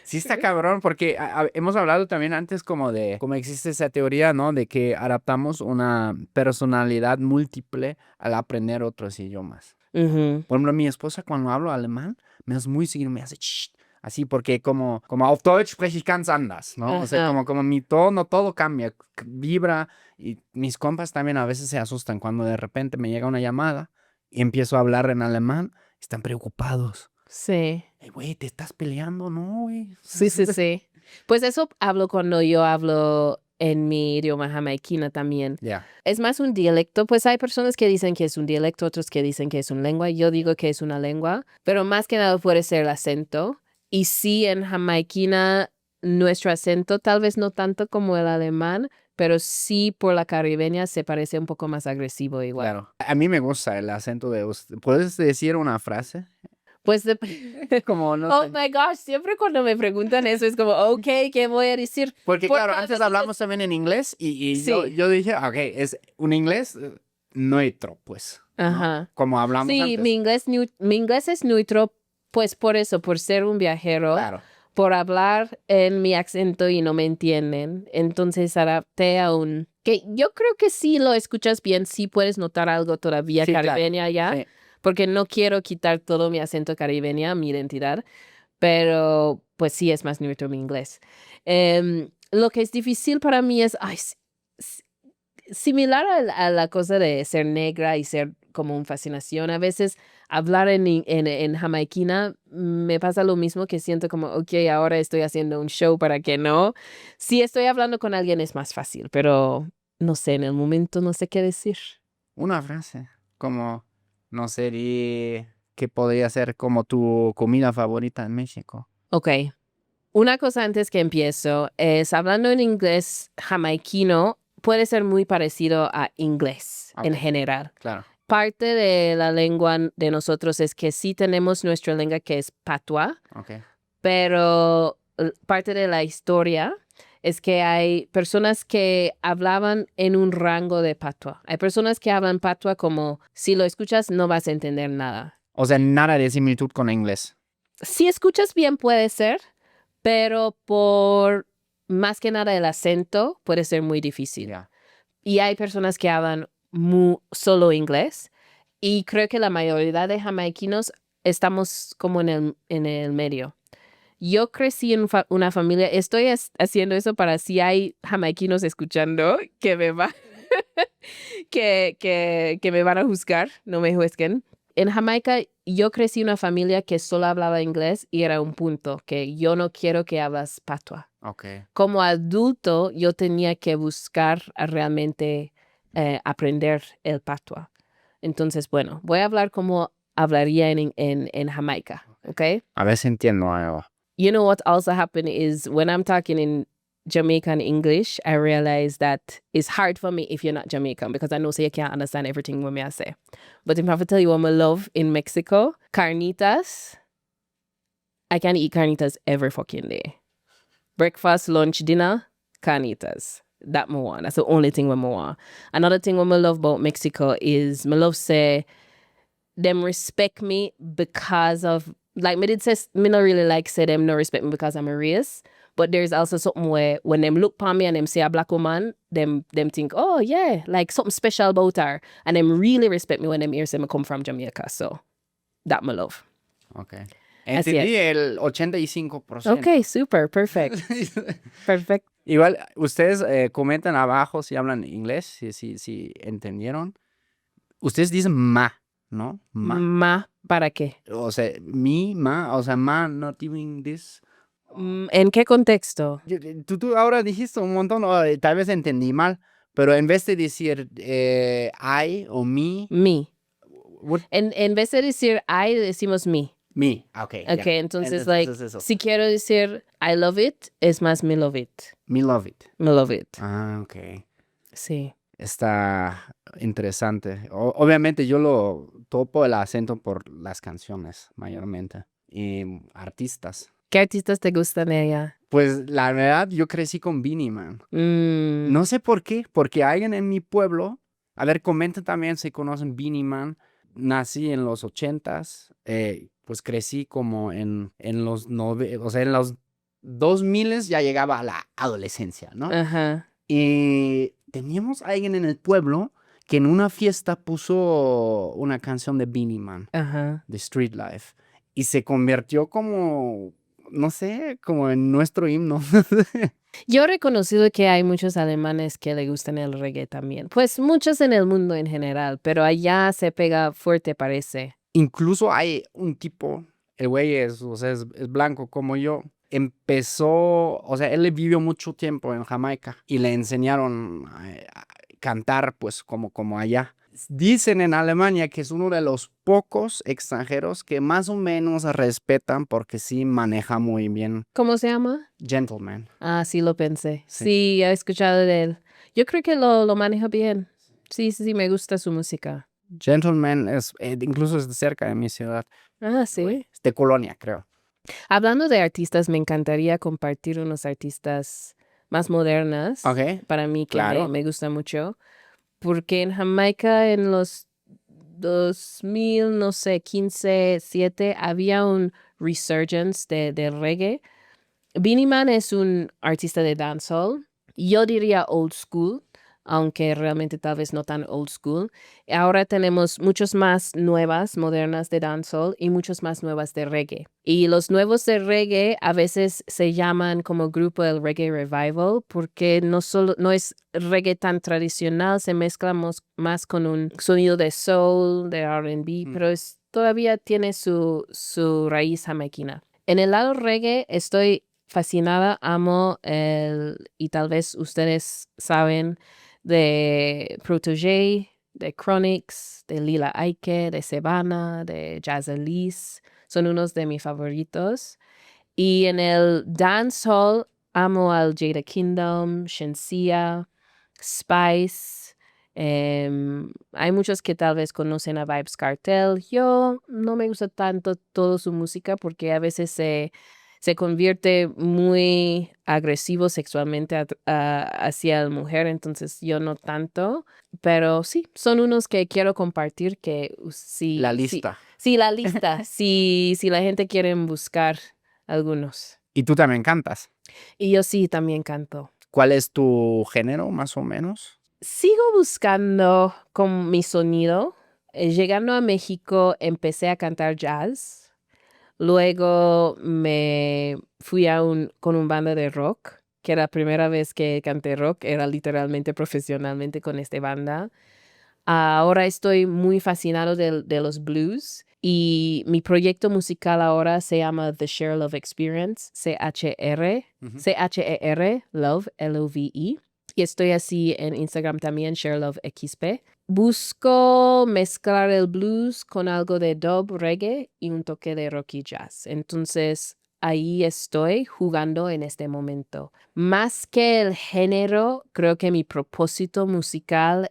Sí está cabrón, porque hemos hablado también antes como de cómo existe esa teoría, ¿no? De que adaptamos una personalidad múltiple al aprender otros idiomas. Ujú. Por ejemplo, mi esposa cuando hablo alemán me hace muy seguido, me hace "Shh", así porque como auf Deutsch spreche ich ganz anders, ¿no? O sea, Ajá. como mi tono, todo cambia, vibra y mis compas también a veces se asustan cuando de repente me llega una llamada y empiezo a hablar en alemán, están preocupados. Sí. Güey, ¿te estás peleando? No, güey. Sí, sí, sí. Pues eso hablo cuando yo hablo en mi idioma jamaiquina también. Ya. Es más un dialecto, pues hay personas que dicen que es un dialecto, otros que dicen que es una lengua. Yo digo que es una lengua, pero más que nada puede ser el acento. Y sí, en jamaiquina, nuestro acento, tal vez no tanto como el alemán, pero sí por la caribeña se parece un poco más agresivo igual. Claro. A mí me gusta el acento de usted. ¿Puedes decir una frase? Pues Como, no oh sé. my gosh, siempre cuando me preguntan eso es como, ok, ¿qué voy a decir? Porque Porque claro, a antes veces hablamos también en inglés y sí. yo dije, ok, es un inglés neutro, pues, ¿no? Ajá. Como hablamos Sí, antes. mi inglés es neutro, pues por eso, por ser un viajero, Claro. por hablar en mi acento y no me entienden. Entonces adapté a un... que yo creo que si lo escuchas bien, sí puedes notar algo todavía Sí, claro. caribeña ya, Sí. porque no quiero quitar todo mi acento caribeña, mi identidad, pero pues sí es más neutro mi inglés. Lo que es difícil para mí es... Ay, similar a la cosa de ser negra y ser como una fascinación. A veces hablar en jamaiquina me pasa lo mismo que siento como, ok, ahora estoy haciendo un show para que no. Si estoy hablando con alguien es más fácil, pero no sé, en el momento no sé qué decir. Una frase. Como, no sé, ¿qué podría ser como tu comida favorita en México? Ok. Una cosa antes que empiezo es hablando en inglés jamaiquino puede ser muy parecido a inglés en Ok. general. Claro. Parte de la lengua de nosotros es que sí tenemos nuestra lengua que es patois, Okay. pero parte de la historia es que hay personas que hablaban en un rango de patois. Hay personas que hablan patois como si lo escuchas no vas a entender nada. O sea, nada de similitud con inglés. Si escuchas bien puede ser, pero por más que nada el acento puede ser muy difícil. Ya. Y hay personas que hablan solo inglés. Y creo que la mayoría de jamaiquinos estamos como en el medio. Yo crecí en una familia, estoy haciendo eso para si hay jamaiquinos escuchando que me va, que me van a juzgar, no me juzguen. En Jamaica yo crecí en una familia que solo hablaba inglés y era un punto, que yo no quiero que hablas patois. Okay. Como adulto yo tenía que buscar a realmente aprender el patois. Entonces, bueno, voy a hablar como hablaría en Jamaica, ¿ok? A ver si entiendo algo. You know what also happened is when I'm talking in Jamaican English, I realize that it's hard for me if you're not Jamaican because I know so you can't understand everything what me I say. But if I have to tell you what I love in Mexico, carnitas, I can eat carnitas every fucking day. Breakfast, lunch, dinner, carnitas. That I want. That's the only thing I want. Another thing what I love about Mexico is I love say them respect me because of like me did say me not really like say them no respect me because I'm a race. But there's also something where when them look upon me and them say a black woman, them think, oh yeah, like something special about her. And them really respect me when them hear say me come from Jamaica. So that my love. Okay. Así Entendí el 85%. Okay, super, perfect. Perfect. Igual, ustedes comentan abajo si hablan inglés, si entendieron. Ustedes dicen ma, ¿no? Ma, ¿para qué? O sea, mi, ma, o sea, ma not doing this. ¿En qué contexto? Tú ahora dijiste un montón, tal vez entendí mal, pero en vez de decir I o me, Me. what? En vez de decir I, decimos me. Me, okay. Okay, ya. entonces, like, eso. si quiero decir I love it, es más me love it. Me love it. Me love it. Ah, ok. Sí. Está interesante. Obviamente yo lo topo el acento por las canciones, mayormente. Y artistas. ¿Qué artistas te gustan de ella? Pues la verdad, yo crecí con Beanie Man. Mm, No sé por qué, porque alguien en mi pueblo, a ver, comenten también si conocen Beanie Man. Nací en los 80s, pues crecí como en los o sea, en los 2000 ya llegaba a la adolescencia, ¿no? ajá. Y teníamos a alguien en el pueblo que en una fiesta puso una canción de Beanie Man, Ajá. de Street Life, y se convirtió como, no sé, como en nuestro himno. Yo he reconocido que hay muchos alemanes que le gustan el reggae también. Pues muchos en el mundo en general, pero allá se pega fuerte, parece. Incluso hay un tipo, el güey es, o sea, es blanco como yo. Empezó, o sea, él vivió mucho tiempo en Jamaica y le enseñaron a cantar pues como allá. Dicen en Alemania que es uno de los pocos extranjeros que más o menos respetan porque sí maneja muy bien. ¿Cómo se llama? Gentleman. Ah, sí lo pensé. Sí. Sí, he escuchado de él. Yo creo que lo maneja bien. Sí, me gusta su música. Gentleman es, incluso es de cerca de mi ciudad. Ah, sí. Es de Colonia, creo. Hablando de artistas, me encantaría compartir unos artistas más modernas. Ok, Para mí que claro. me gusta mucho. Porque en Jamaica en los 2000, no sé, 15, 7, había un resurgence de reggae. Beenie Man es un artista de dancehall. Yo diría old school, aunque realmente tal vez no tan old school. Ahora tenemos muchos más nuevas, modernas de dancehall y muchos más nuevas de reggae. Y los nuevos de reggae a veces se llaman como grupo el Reggae Revival porque no es reggae tan tradicional, se mezcla más con un sonido de soul, de R&B, pero todavía tiene su raíz jamaiquina. En el lado reggae estoy fascinada, amo y tal vez ustedes saben de Protégé, de Chronix, de Lila Aike, de Sebana, de Jazz Elise. Son unos de mis favoritos. Y en el dancehall amo al Jada Kingdom, Shensia, Spice, Hay muchos que tal vez conocen a Vybz Kartel. Yo no me gusta tanto toda su música porque a veces se convierte muy agresivo sexualmente hacia la mujer, entonces yo no tanto. Pero sí, son unos que quiero compartir que La sí, lista. sí, la lista, si la gente quiere buscar algunos. Y tú también cantas. Y yo sí también canto. ¿Cuál es tu género, más o menos? Sigo buscando con mi sonido. Llegando a México, empecé a cantar jazz. Luego me fui con un banda de rock, que era la primera vez que canté rock, era literalmente profesionalmente con esta banda. Ahora estoy muy fascinado de los blues y mi proyecto musical ahora se llama The Share Love Experience, CHR, Ujú. CHER, Love, Love. Y estoy así en Instagram también, Share Love XP. Busco mezclar el blues con algo de dub, reggae y un toque de rock y jazz. Entonces, ahí estoy jugando en este momento. Más que el género, creo que mi propósito musical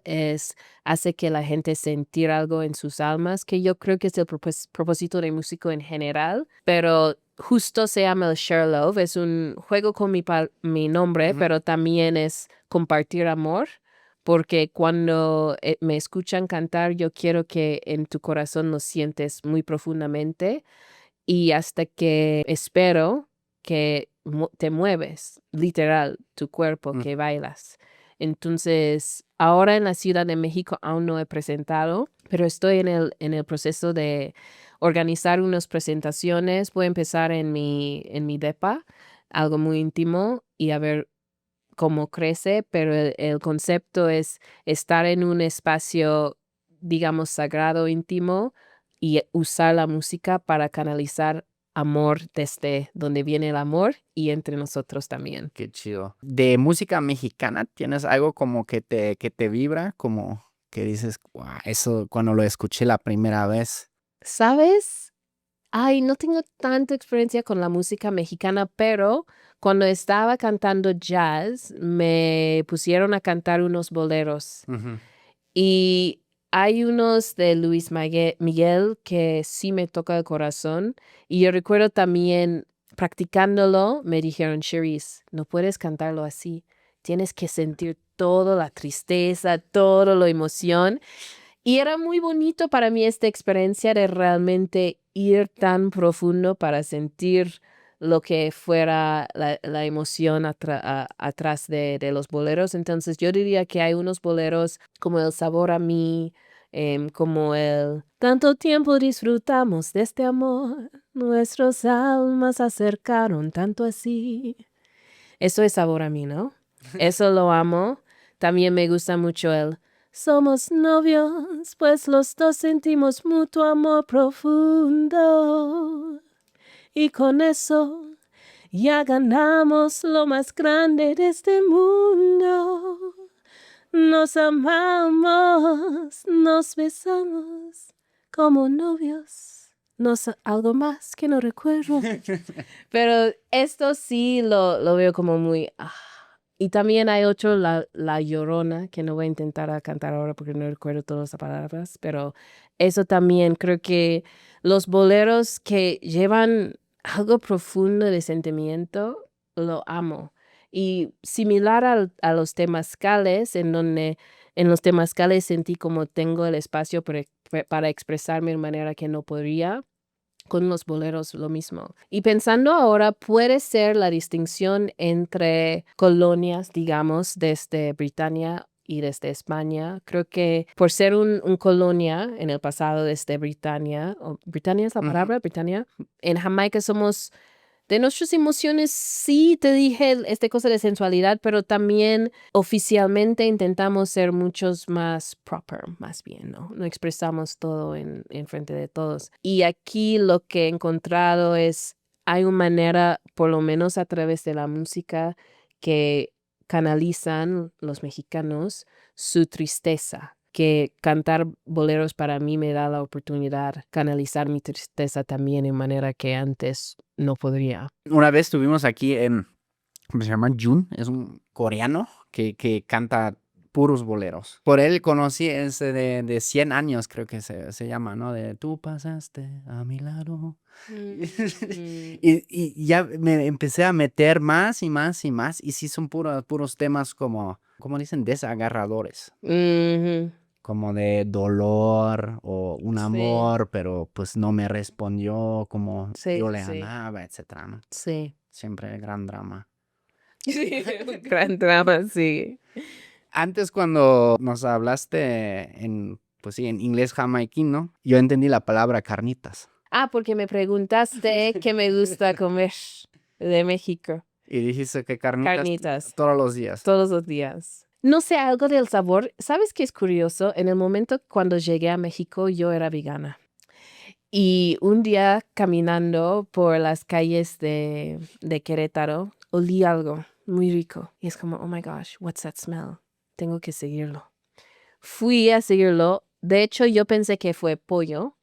hace que la gente sentir algo en sus almas, que yo creo que es el propósito de músico en general, pero justo se llama el Share Love, es un juego con mi nombre, Ujú. pero también es compartir amor. Porque cuando me escuchan cantar, yo quiero que en tu corazón lo sientes muy profundamente y hasta que espero que te mueves, literal, tu cuerpo, Mm. que bailas. Entonces, ahora en la Ciudad de México aún no he presentado, pero estoy en el proceso de organizar unas presentaciones. Voy a empezar en mi depa, algo muy íntimo, y a ver cómo crece, pero el concepto es estar en un espacio, digamos, sagrado, íntimo, y usar la música para canalizar amor desde donde viene el amor y entre nosotros también. Qué chido. De música mexicana, ¿tienes algo como que te vibra? Como que dices, "Guau, eso cuando lo escuché la primera vez". ¿Sabes? Ay, no tengo tanta experiencia con la música mexicana, pero cuando estaba cantando jazz, me pusieron a cantar unos boleros. Ujú. Y hay unos de Luis Miguel que sí me toca el corazón. Y yo recuerdo también practicándolo, me dijeron, Cherise, no puedes cantarlo así. Tienes que sentir toda la tristeza, toda la emoción. Y era muy bonito para mí esta experiencia de realmente ir tan profundo para sentir lo que fuera la emoción atrás de los boleros. Entonces yo diría que hay unos boleros como El Sabor a Mí, como el Tanto tiempo disfrutamos de este amor, nuestras almas acercaron tanto así. Eso es Sabor a Mí, ¿no? Eso lo amo. También me gusta mucho el Somos novios, pues los dos sentimos mutuo amor profundo. Y con eso ya ganamos lo más grande de este mundo. Nos amamos, nos besamos como novios. Algo más que no recuerdo. Pero esto sí lo veo como muy... Y también hay otro, la Llorona, que no voy a intentar a cantar ahora porque no recuerdo todas las palabras, pero eso también creo que los boleros que llevan algo profundo de sentimiento, lo amo. Y similar a los temazcales, en donde en los temazcales sentí como tengo el espacio para expresarme de manera que no podría. Con los boleros lo mismo. Y pensando ahora, puede ser la distinción entre colonias, digamos, desde Britania y desde España. Creo que por ser un colonia en el pasado desde Britania, o Britania es la Ujú. palabra, Britania, en Jamaica somos de nuestras emociones, sí te dije esta cosa de sensualidad, pero también oficialmente intentamos ser muchos más proper, más bien, ¿no? No expresamos todo en frente de todos. Y aquí lo que he encontrado hay una manera, por lo menos a través de la música, que canalizan los mexicanos su tristeza. Que cantar boleros para mí me da la oportunidad de canalizar mi tristeza también en manera que antes no podría. Una vez estuvimos aquí ¿cómo se llama? Jun, es un coreano que canta puros boleros. Por él conocí ese de 100 años, creo que se llama, ¿no? De tú pasaste a mi lado. Y ya me empecé a meter más y más y más. Y sí son puros temas como dicen, desagarradores. Ujú. Como de dolor o un Sí, amor, pero pues no me respondió como yo sí, le sí, amaba, etcétera, ¿no? sí. Siempre el gran drama. Sí, un gran drama, sí. Antes cuando nos hablaste pues sí, en inglés jamaiquino, yo entendí la palabra carnitas. Ah, porque me preguntaste qué me gusta comer de México. Y dijiste que carnitas Carnitas, todos los días. todos los días. No sé, algo del sabor. ¿Sabes qué es curioso? En el momento cuando llegué a México, yo era vegana. Y un día caminando por las calles de Querétaro, olí algo muy rico. Y es como, oh my gosh, what's that smell? Tengo que seguirlo. Fui a seguirlo. De hecho, yo pensé que fue pollo.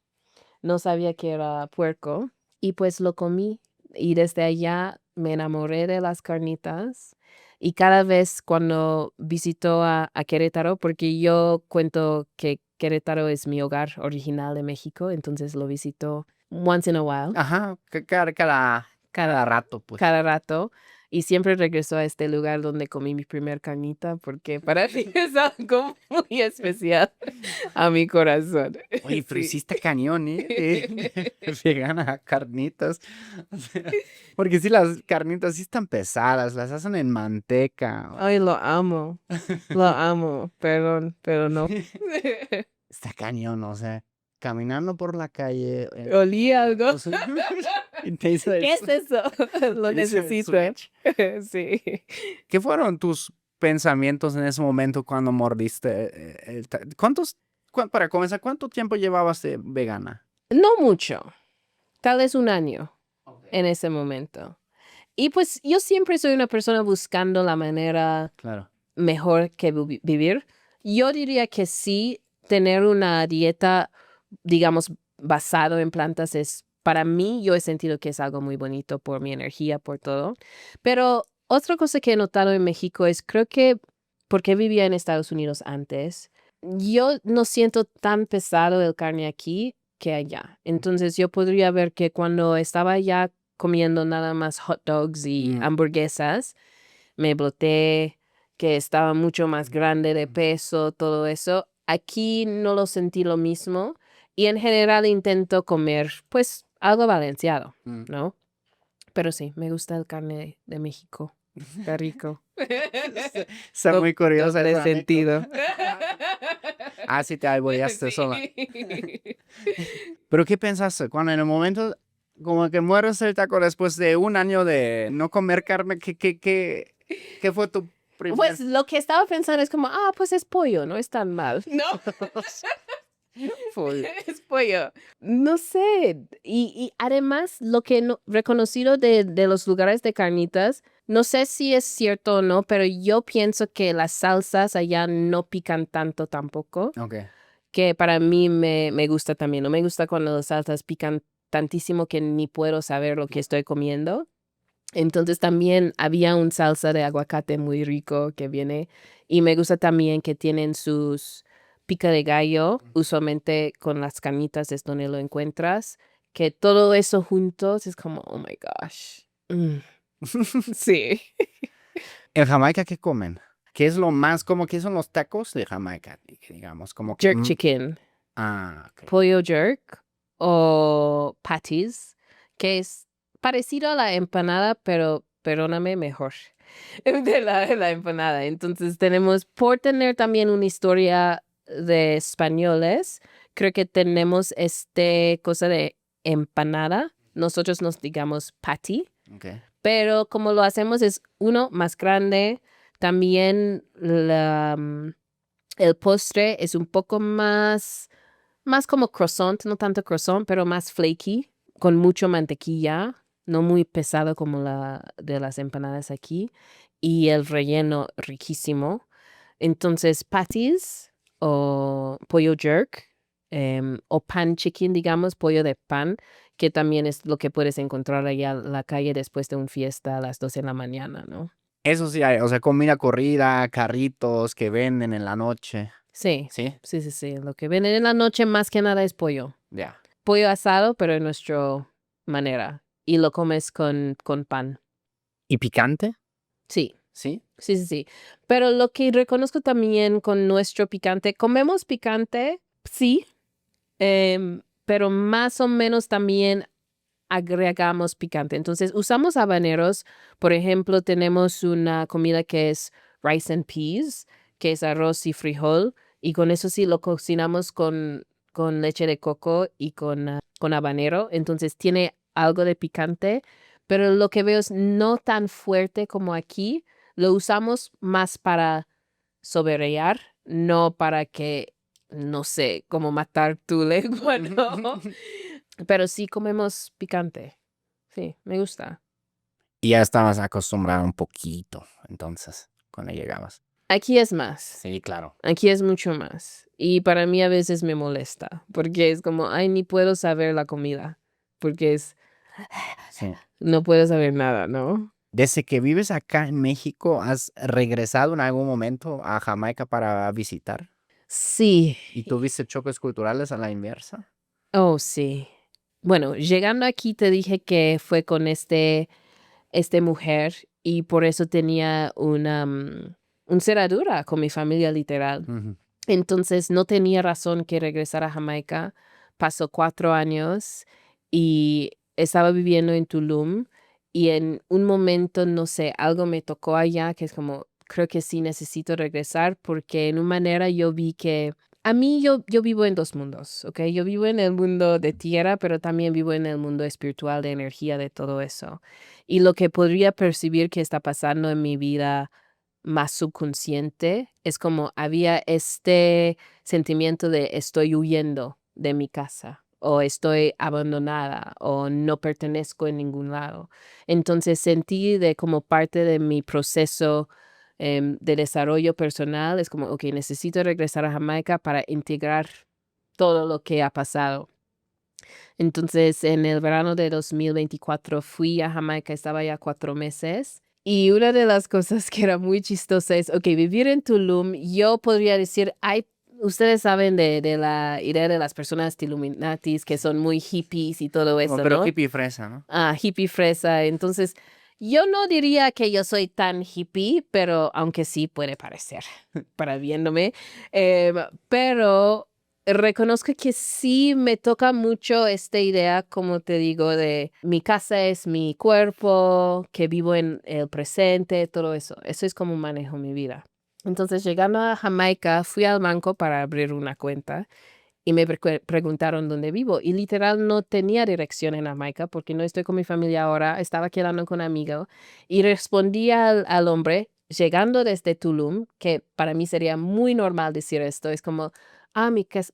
No sabía que era puerco. Y pues lo comí. Y desde allá me enamoré de las carnitas. Y cada vez cuando visito a Querétaro, porque yo cuento que Querétaro es mi hogar original de México, entonces lo visito once in a while, Ajá, cada rato, pues. cada rato. Y siempre regreso a este lugar donde comí mi primer carnita, porque para mí es algo muy especial a mi corazón. Oye, pero Sí. hiciste cañón, ¿eh? De vegana a carnitas. O sea, porque sí, las carnitas sí están pesadas, las hacen en manteca. Ay, lo amo, perdón, pero no. Está cañón, o sea, caminando por la calle. Olí algo. O sea, y te hizo ¿Qué es eso? Lo te hizo el necesito, ¿eh? switch. Sí. ¿Qué fueron tus pensamientos en ese momento cuando mordiste para comenzar, cuánto tiempo llevabas de vegana? No mucho, tal vez un año Ok. en ese momento. Y pues yo siempre soy una persona buscando la manera Claro. mejor que vivir. Yo diría que sí, tener una dieta, digamos, basado en plantas es, para mí, yo he sentido que es algo muy bonito por mi energía, por todo. Pero otra cosa que he notado en México es, creo que porque vivía en Estados Unidos antes, yo no siento tan pesado el carne aquí que allá. Entonces yo podría ver que cuando estaba allá comiendo nada más hot dogs y hamburguesas, me bloqueé, que estaba mucho más grande de peso, todo eso. Aquí no lo sentí lo mismo y en general intento comer pues algo balanceado, Mm. ¿no? Pero sí, me gusta el carne de México. Está rico. Está muy curiosa Doble esa sentido. Ah, sí, te alboreaste sola. Sí. Pero ¿qué pensaste cuando en el momento como que mueres el taco después de un año de no comer carne? ¿Qué fue tu primer? Pues lo que estaba pensando es como, pues es pollo, no es tan mal. No. Fue- Es pollo. No sé. Y además, lo que reconocido de los lugares de carnitas, no sé si es cierto o no, pero yo pienso que las salsas allá no pican tanto tampoco, Ok. que para mí me gusta también. No me gusta cuando las salsas pican tantísimo que ni puedo saber lo que estoy comiendo. Entonces también había un salsa de aguacate muy rico que viene y me gusta también que tienen sus pica de gallo, usualmente con las carnitas es donde lo encuentras, que todo eso juntos es como, oh my gosh. Mm. Sí. ¿En Jamaica qué comen? ¿Qué es lo más como qué son los tacos de Jamaica? Digamos, como que Jerk chicken, ok. pollo jerk o patties, que es parecido a la empanada, pero perdóname mejor. De la empanada. Entonces tenemos, por tener también una historia de españoles, creo que tenemos cosa de empanada. Nosotros nos digamos patty, Ok. pero como lo hacemos es uno más grande. También el postre es un poco más como croissant, no tanto croissant, pero más flaky, con mucho mantequilla, no muy pesado como la de las empanadas aquí, y el relleno riquísimo. Entonces, patties o pollo jerk, o pan chicken, digamos, pollo de pan, que también es lo que puedes encontrar allá en la calle después de una fiesta a las 12 de la mañana, ¿no? Eso sí hay, o sea, comida corrida, carritos que venden en la noche. Sí, ¿Sí? sí. Lo que venden en la noche más que nada es pollo. Ya. Pollo asado, pero en nuestra manera. Y lo comes con pan. ¿Y picante? Sí. Sí. Sí. Pero lo que reconozco también con nuestro picante, comemos picante, sí, pero más o menos también agregamos picante. Entonces, usamos habaneros. Por ejemplo, tenemos una comida que es rice and peas, que es arroz y frijol, y con eso sí lo cocinamos con leche de coco y con habanero. Entonces, tiene algo de picante, pero lo que veo es no tan fuerte como aquí. Lo usamos más para sobrellevar, no para que, no sé, como matar tu lengua, ¿no? Pero sí comemos picante. Sí, me gusta. Y ya estabas acostumbrado un poquito, entonces, cuando llegabas. Aquí es más. Sí, claro. Aquí es mucho más. Y para mí a veces me molesta, porque es como, ay, ni puedo saber la comida, porque Sí. no puedo saber nada, ¿no? Desde que vives acá en México, ¿has regresado en algún momento a Jamaica para visitar? Sí. ¿Y tuviste choques culturales a la inversa? Oh, sí. Bueno, llegando aquí te dije que fue con este mujer y por eso tenía un cerradura con mi familia literal. Ujú. Entonces no tenía razón que regresar a Jamaica. Pasó 4 años y estaba viviendo en Tulum y en un momento, no sé, algo me tocó allá que es como, creo que sí necesito regresar porque en una manera yo vi que a mí yo vivo en dos mundos, ¿ok? Yo vivo en el mundo de tierra, pero también vivo en el mundo espiritual, de energía, de todo eso. Y lo que podría percibir que está pasando en mi vida más subconsciente, es como había este sentimiento de estoy huyendo de mi casa o estoy abandonada o no pertenezco en ningún lado. Entonces sentí de como parte de mi proceso de desarrollo personal, es como, ok, necesito regresar a Jamaica para integrar todo lo que ha pasado. Entonces, en el verano de 2024 fui a Jamaica, estaba ya 4 meses. Y una de las cosas que era muy chistosa es, ok, vivir en Tulum, yo podría decir, hay, ustedes saben de la idea de las personas Illuminatis que son muy hippies y todo eso, Pero ¿no? hippie fresa, ¿no? Hippie fresa. Entonces, yo no diría que yo soy tan hippie, pero aunque sí puede parecer para viéndome. Em, pero reconozco que sí me toca mucho esta idea, como te digo, de mi casa es mi cuerpo, que vivo en el presente, todo eso. Eso es como manejo mi vida. Entonces, llegando a Jamaica, fui al banco para abrir una cuenta y me preguntaron dónde vivo. Y literal no tenía dirección en Jamaica porque no estoy con mi familia ahora. Estaba quedando con un amigo. Y respondí al hombre, llegando desde Tulum, que para mí sería muy normal decir esto. Es como,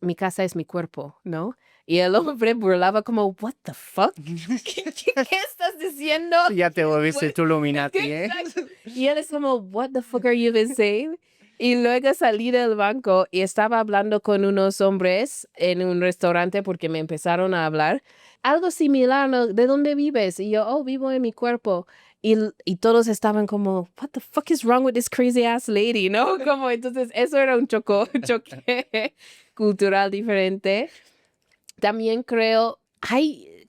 mi casa es mi cuerpo, ¿no? Y el hombre burlaba como, what the fuck? ¿Qué estás diciendo? Ya te volviste tu Illuminati, ¿eh? Exacto. Y él es como, what the fuck are you even saying? Y luego salí del banco y estaba hablando con unos hombres en un restaurante porque me empezaron a hablar. Algo similar, ¿no? ¿De dónde vives? Y yo, oh, vivo en mi cuerpo. Y todos estaban como, what the fuck is wrong with this crazy ass lady, ¿no? Como, entonces, eso era un choque cultural diferente. También creo,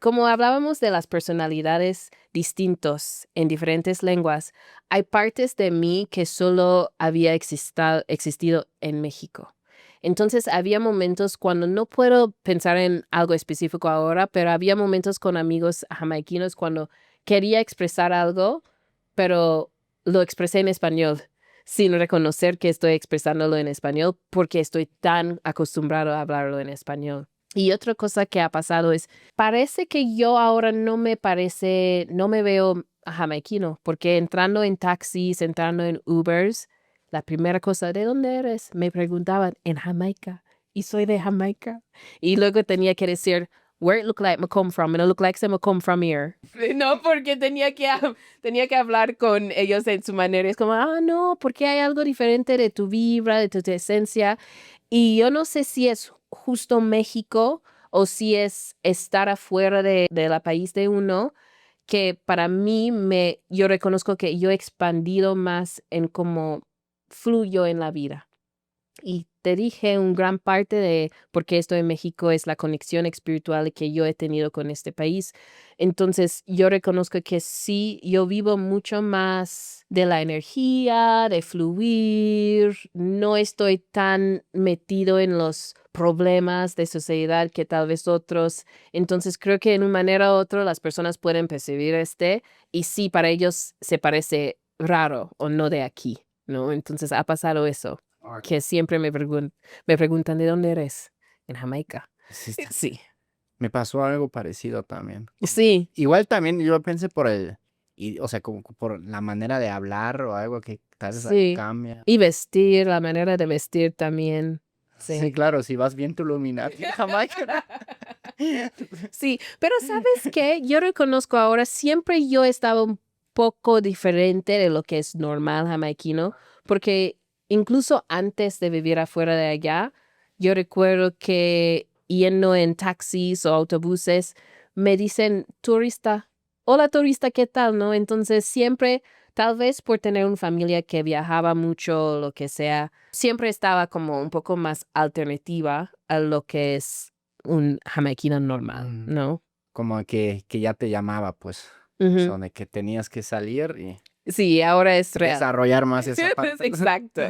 como hablábamos de las personalidades distintos en diferentes lenguas, hay partes de mí que solo había existido en México. Entonces había momentos cuando no puedo pensar en algo específico ahora, pero había momentos con amigos jamaiquinos cuando quería expresar algo, pero lo expresé en español, sin reconocer que estoy expresándolo en español porque estoy tan acostumbrado a hablarlo en español. Y otra cosa que ha pasado es, parece que yo ahora no me veo jamaiquino, porque entrando en taxis, entrando en Ubers, la primera cosa, ¿de dónde eres? Me preguntaban, en Jamaica, y soy de Jamaica. Y luego tenía que decir, where it look like me come from, and it look like se me come from here. No, porque tenía que hablar con ellos en su manera. Es como, no, porque hay algo diferente de tu vibra, de tu esencia. Y yo no sé si es justo México o si es estar afuera de la país de uno que para mí yo reconozco que yo he expandido más en cómo fluyo en la vida. Y te dije, un gran parte de por qué estoy en México es la conexión espiritual que yo he tenido con este país. Entonces, yo reconozco que sí, yo vivo mucho más de la energía, de fluir. No estoy tan metido en los problemas de sociedad que tal vez otros. Entonces, creo que en una manera u otra las personas pueden percibir y sí, para ellos se parece raro o no de aquí, ¿no? Entonces, ha pasado eso. Que siempre me preguntan ¿de dónde eres? En Jamaica. Sí, Sí. me pasó algo parecido también. Sí. Igual también yo pensé o sea, como por la manera de hablar o algo que tal vez Sí. cambia. Y vestir, la manera de vestir también. Sí, Sí. claro, si vas bien tu Illuminati en Jamaica. Sí, pero ¿sabes qué? Yo reconozco ahora, siempre yo estaba un poco diferente de lo que es normal jamaiquino, porque incluso antes de vivir afuera de allá, yo recuerdo que yendo en taxis o autobuses, me dicen turista, hola turista, ¿qué tal? ¿No? Entonces siempre, tal vez por tener una familia que viajaba mucho o lo que sea, siempre estaba como un poco más alternativa a lo que es un jamaiquino normal, ¿no? Como que ya te llamaba, pues. Ujú. Son de que tenías que salir y Sí, ahora es real. desarrollar más esa parte. Exacto.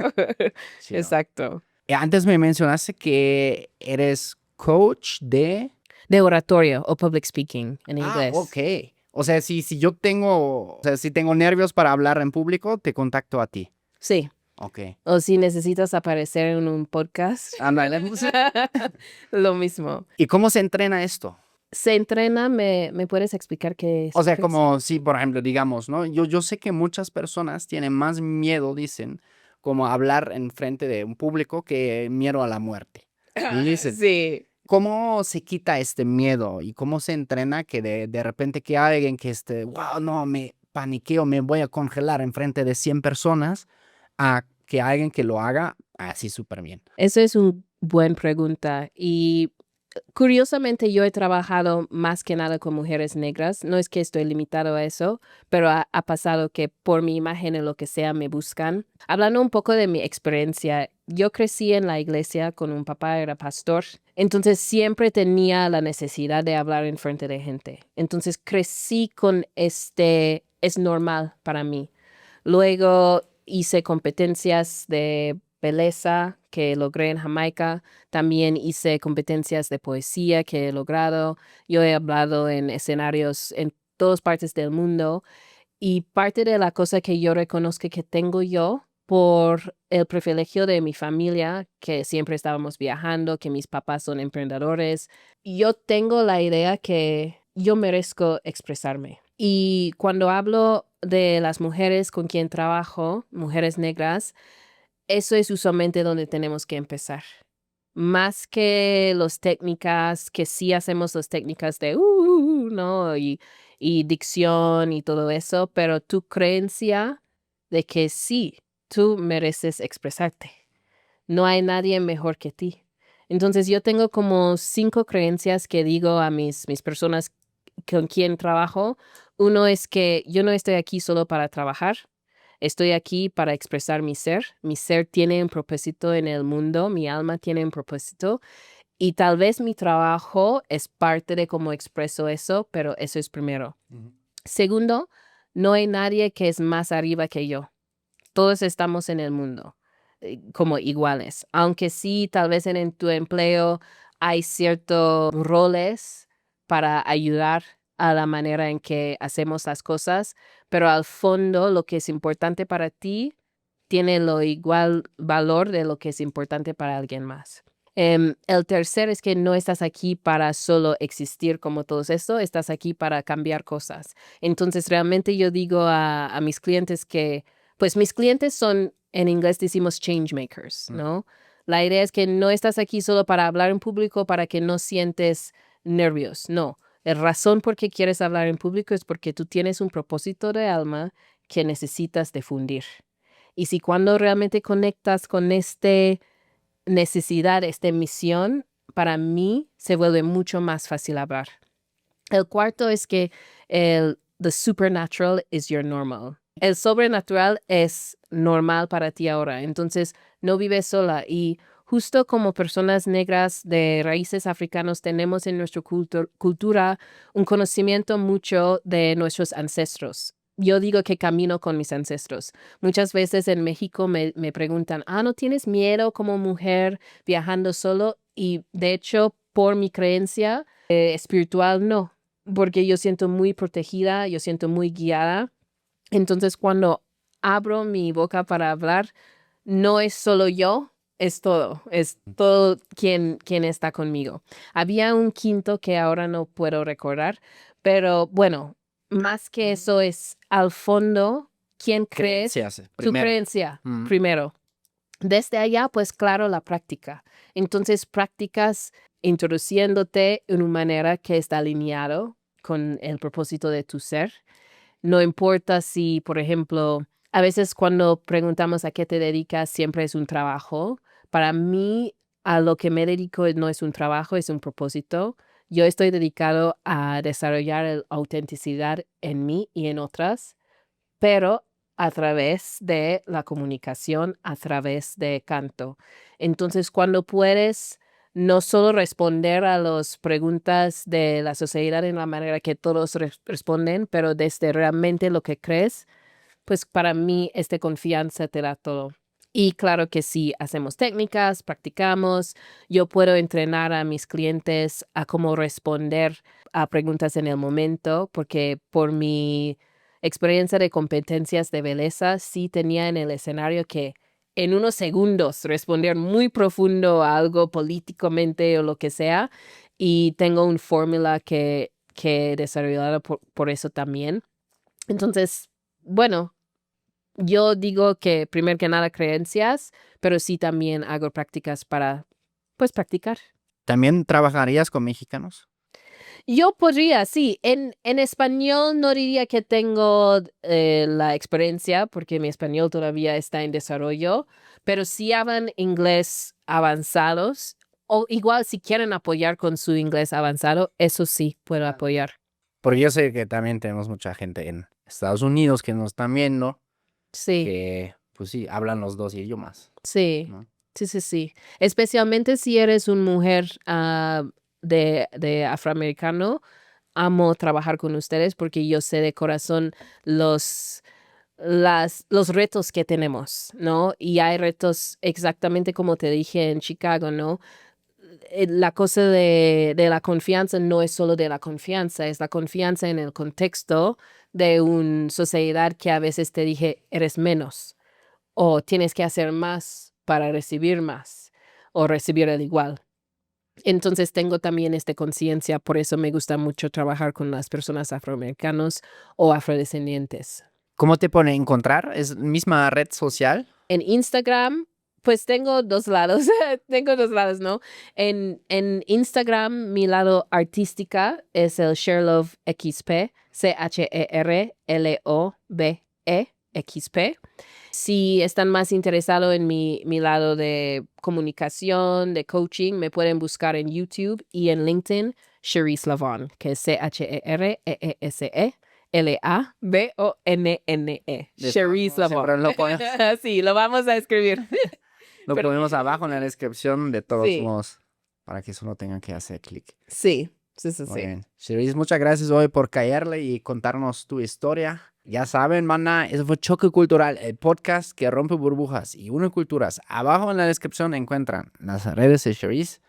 Sí, ¿no? Exacto. Antes me mencionaste que eres coach de... De oratorio o public speaking en inglés. ok. O sea, si yo tengo, o sea, si tengo nervios para hablar en público, te contacto a ti. Sí. Ok. O si necesitas aparecer en un podcast. Ándale. Lo mismo. ¿Y cómo se entrena esto? Se entrena, ¿me puedes explicar qué es? O sea, como si, por ejemplo, digamos, ¿no? Yo sé que muchas personas tienen más miedo, dicen, como hablar en frente de un público que miedo a la muerte. Dicen, Sí. ¿cómo se quita este miedo y cómo se entrena que de repente que alguien que wow, no, me paniqueo, me voy a congelar en frente de 100 personas, a que alguien que lo haga así súper bien? Eso es una buena pregunta. Y curiosamente, yo he trabajado más que nada con mujeres negras. No es que estoy limitado a eso, pero ha pasado que por mi imagen o lo que sea me buscan. Hablando un poco de mi experiencia, yo crecí en la iglesia con un papá, era pastor. Entonces siempre tenía la necesidad de hablar en frente de gente. Entonces crecí con es normal para mí. Luego hice competencias de belleza que logré en Jamaica. También hice competencias de poesía que he logrado. Yo he hablado en escenarios en todas partes del mundo. Y parte de la cosa que yo reconozco que tengo yo por el privilegio de mi familia, que siempre estábamos viajando, que mis papás son emprendedores, yo tengo la idea que yo merezco expresarme. Y cuando hablo de las mujeres con quien trabajo, mujeres negras, eso es usualmente donde tenemos que empezar. Más que las técnicas, que sí hacemos las técnicas de ¿no? Y dicción y todo eso, pero tu creencia de que sí, tú mereces expresarte. No hay nadie mejor que ti. Entonces yo tengo como 5 creencias que digo a mis personas con quien trabajo. Uno es que yo no estoy aquí solo para trabajar. Estoy aquí para expresar mi ser. Mi ser tiene un propósito en el mundo. Mi alma tiene un propósito. Y tal vez mi trabajo es parte de cómo expreso eso, pero eso es primero. Segundo, no hay nadie que es más arriba que yo. Todos estamos en el mundo como iguales. Aunque sí, tal vez en tu empleo hay ciertos roles para ayudar a la manera en que hacemos las cosas, pero al fondo lo que es importante para ti tiene lo igual valor de lo que es importante para alguien más. El tercer es que no estás aquí para solo existir como todo esto, estás aquí para cambiar cosas. Entonces, realmente yo digo a mis clientes que, pues mis clientes son, en inglés decimos change makers, ¿no? La idea es que no estás aquí solo para hablar en público, para que no sientes nervios, no. La razón por qué quieres hablar en público es porque tú tienes un propósito de alma que necesitas difundir. Y si cuando realmente conectas con necesidad, esta misión, para mí se vuelve mucho más fácil hablar. El cuarto es que the supernatural is your normal. El sobrenatural es normal para ti ahora. Entonces, no vives sola. Y justo como personas negras de raíces africanos tenemos en nuestra cultura un conocimiento mucho de nuestros ancestros. Yo digo que camino con mis ancestros. Muchas veces en México me preguntan, ¿no tienes miedo como mujer viajando solo? Y de hecho, por mi creencia espiritual, no. Porque yo siento muy protegida, yo siento muy guiada. Entonces, cuando abro mi boca para hablar, no es solo yo, es todo quien está conmigo. Había un quinto que ahora no puedo recordar, pero bueno, más que eso es al fondo, ¿quién crees? Tu creencia, primero. Desde allá, pues claro, la práctica. Entonces, practicas introduciéndote en una manera que está alineado con el propósito de tu ser. No importa si, por ejemplo, a veces cuando preguntamos a qué te dedicas, siempre es un trabajo. Para mí, a lo que me dedico no es un trabajo, es un propósito. Yo estoy dedicado a desarrollar la autenticidad en mí y en otras, pero a través de la comunicación, a través de canto. Entonces, cuando puedes no solo responder a las preguntas de la sociedad en la manera que todos responden, pero desde realmente lo que crees, pues para mí esta confianza te da todo. Y claro que sí, hacemos técnicas, practicamos. Yo puedo entrenar a mis clientes a cómo responder a preguntas en el momento, porque por mi experiencia de competencias de belleza, sí tenía en el escenario que en unos segundos responder muy profundo a algo políticamente o lo que sea. Y tengo una fórmula que he desarrollado por eso también. Entonces, bueno, yo digo que primero que nada creencias, pero sí también hago prácticas para, pues, practicar. ¿También trabajarías con mexicanos? Yo podría, sí. En español no diría que tengo la experiencia porque mi español todavía está en desarrollo, pero si hablan inglés avanzados o igual si quieren apoyar con su inglés avanzado, eso sí puedo apoyar. Porque yo sé que también tenemos mucha gente en Estados Unidos que nos están viendo, Sí. que pues sí, hablan los dos idiomas. Sí, ¿no? sí. Especialmente si eres una mujer de afroamericano, amo trabajar con ustedes porque yo sé de corazón los retos que tenemos, ¿no? Y hay retos exactamente como te dije en Chicago, ¿no? La cosa de la confianza no es solo de la confianza, es la confianza en el contexto de una sociedad que a veces te dije, eres menos, o tienes que hacer más para recibir más, o recibir el igual. Entonces tengo también esta conciencia, por eso me gusta mucho trabajar con las personas afroamericanos o afrodescendientes. ¿Cómo te pone encontrar? ¿Es la misma red social? En Instagram, pues tengo dos lados, ¿no? En Instagram, mi lado artística es el Sherlove XP, CHERLOVE XP. Si están más interesados en mi lado de comunicación, de coaching, me pueden buscar en YouTube y en LinkedIn, Cherise Lavonne, que es CHEREESE-LAVONNE. Cherise Lavonne. Sí, lo vamos a escribir. Lo ponemos abajo en la descripción de todos Sí. modos, para que solo tengan que hacer clic. Sí. Muy bien. Cherise, muchas gracias hoy por caerle y contarnos tu historia. Ya saben, mana, eso fue Choque Cultural, el podcast que rompe burbujas y une culturas. Abajo en la descripción encuentran las redes de Cherise.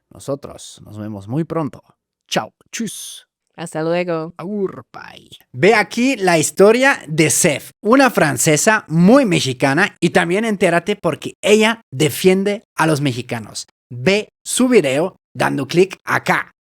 Nosotros nos vemos muy pronto. Chao. Tschüss. Hasta luego. Aur, bye. Ve aquí la historia de Sef, una francesa muy mexicana, y también entérate porque ella defiende a los mexicanos. Ve su video dando clic acá.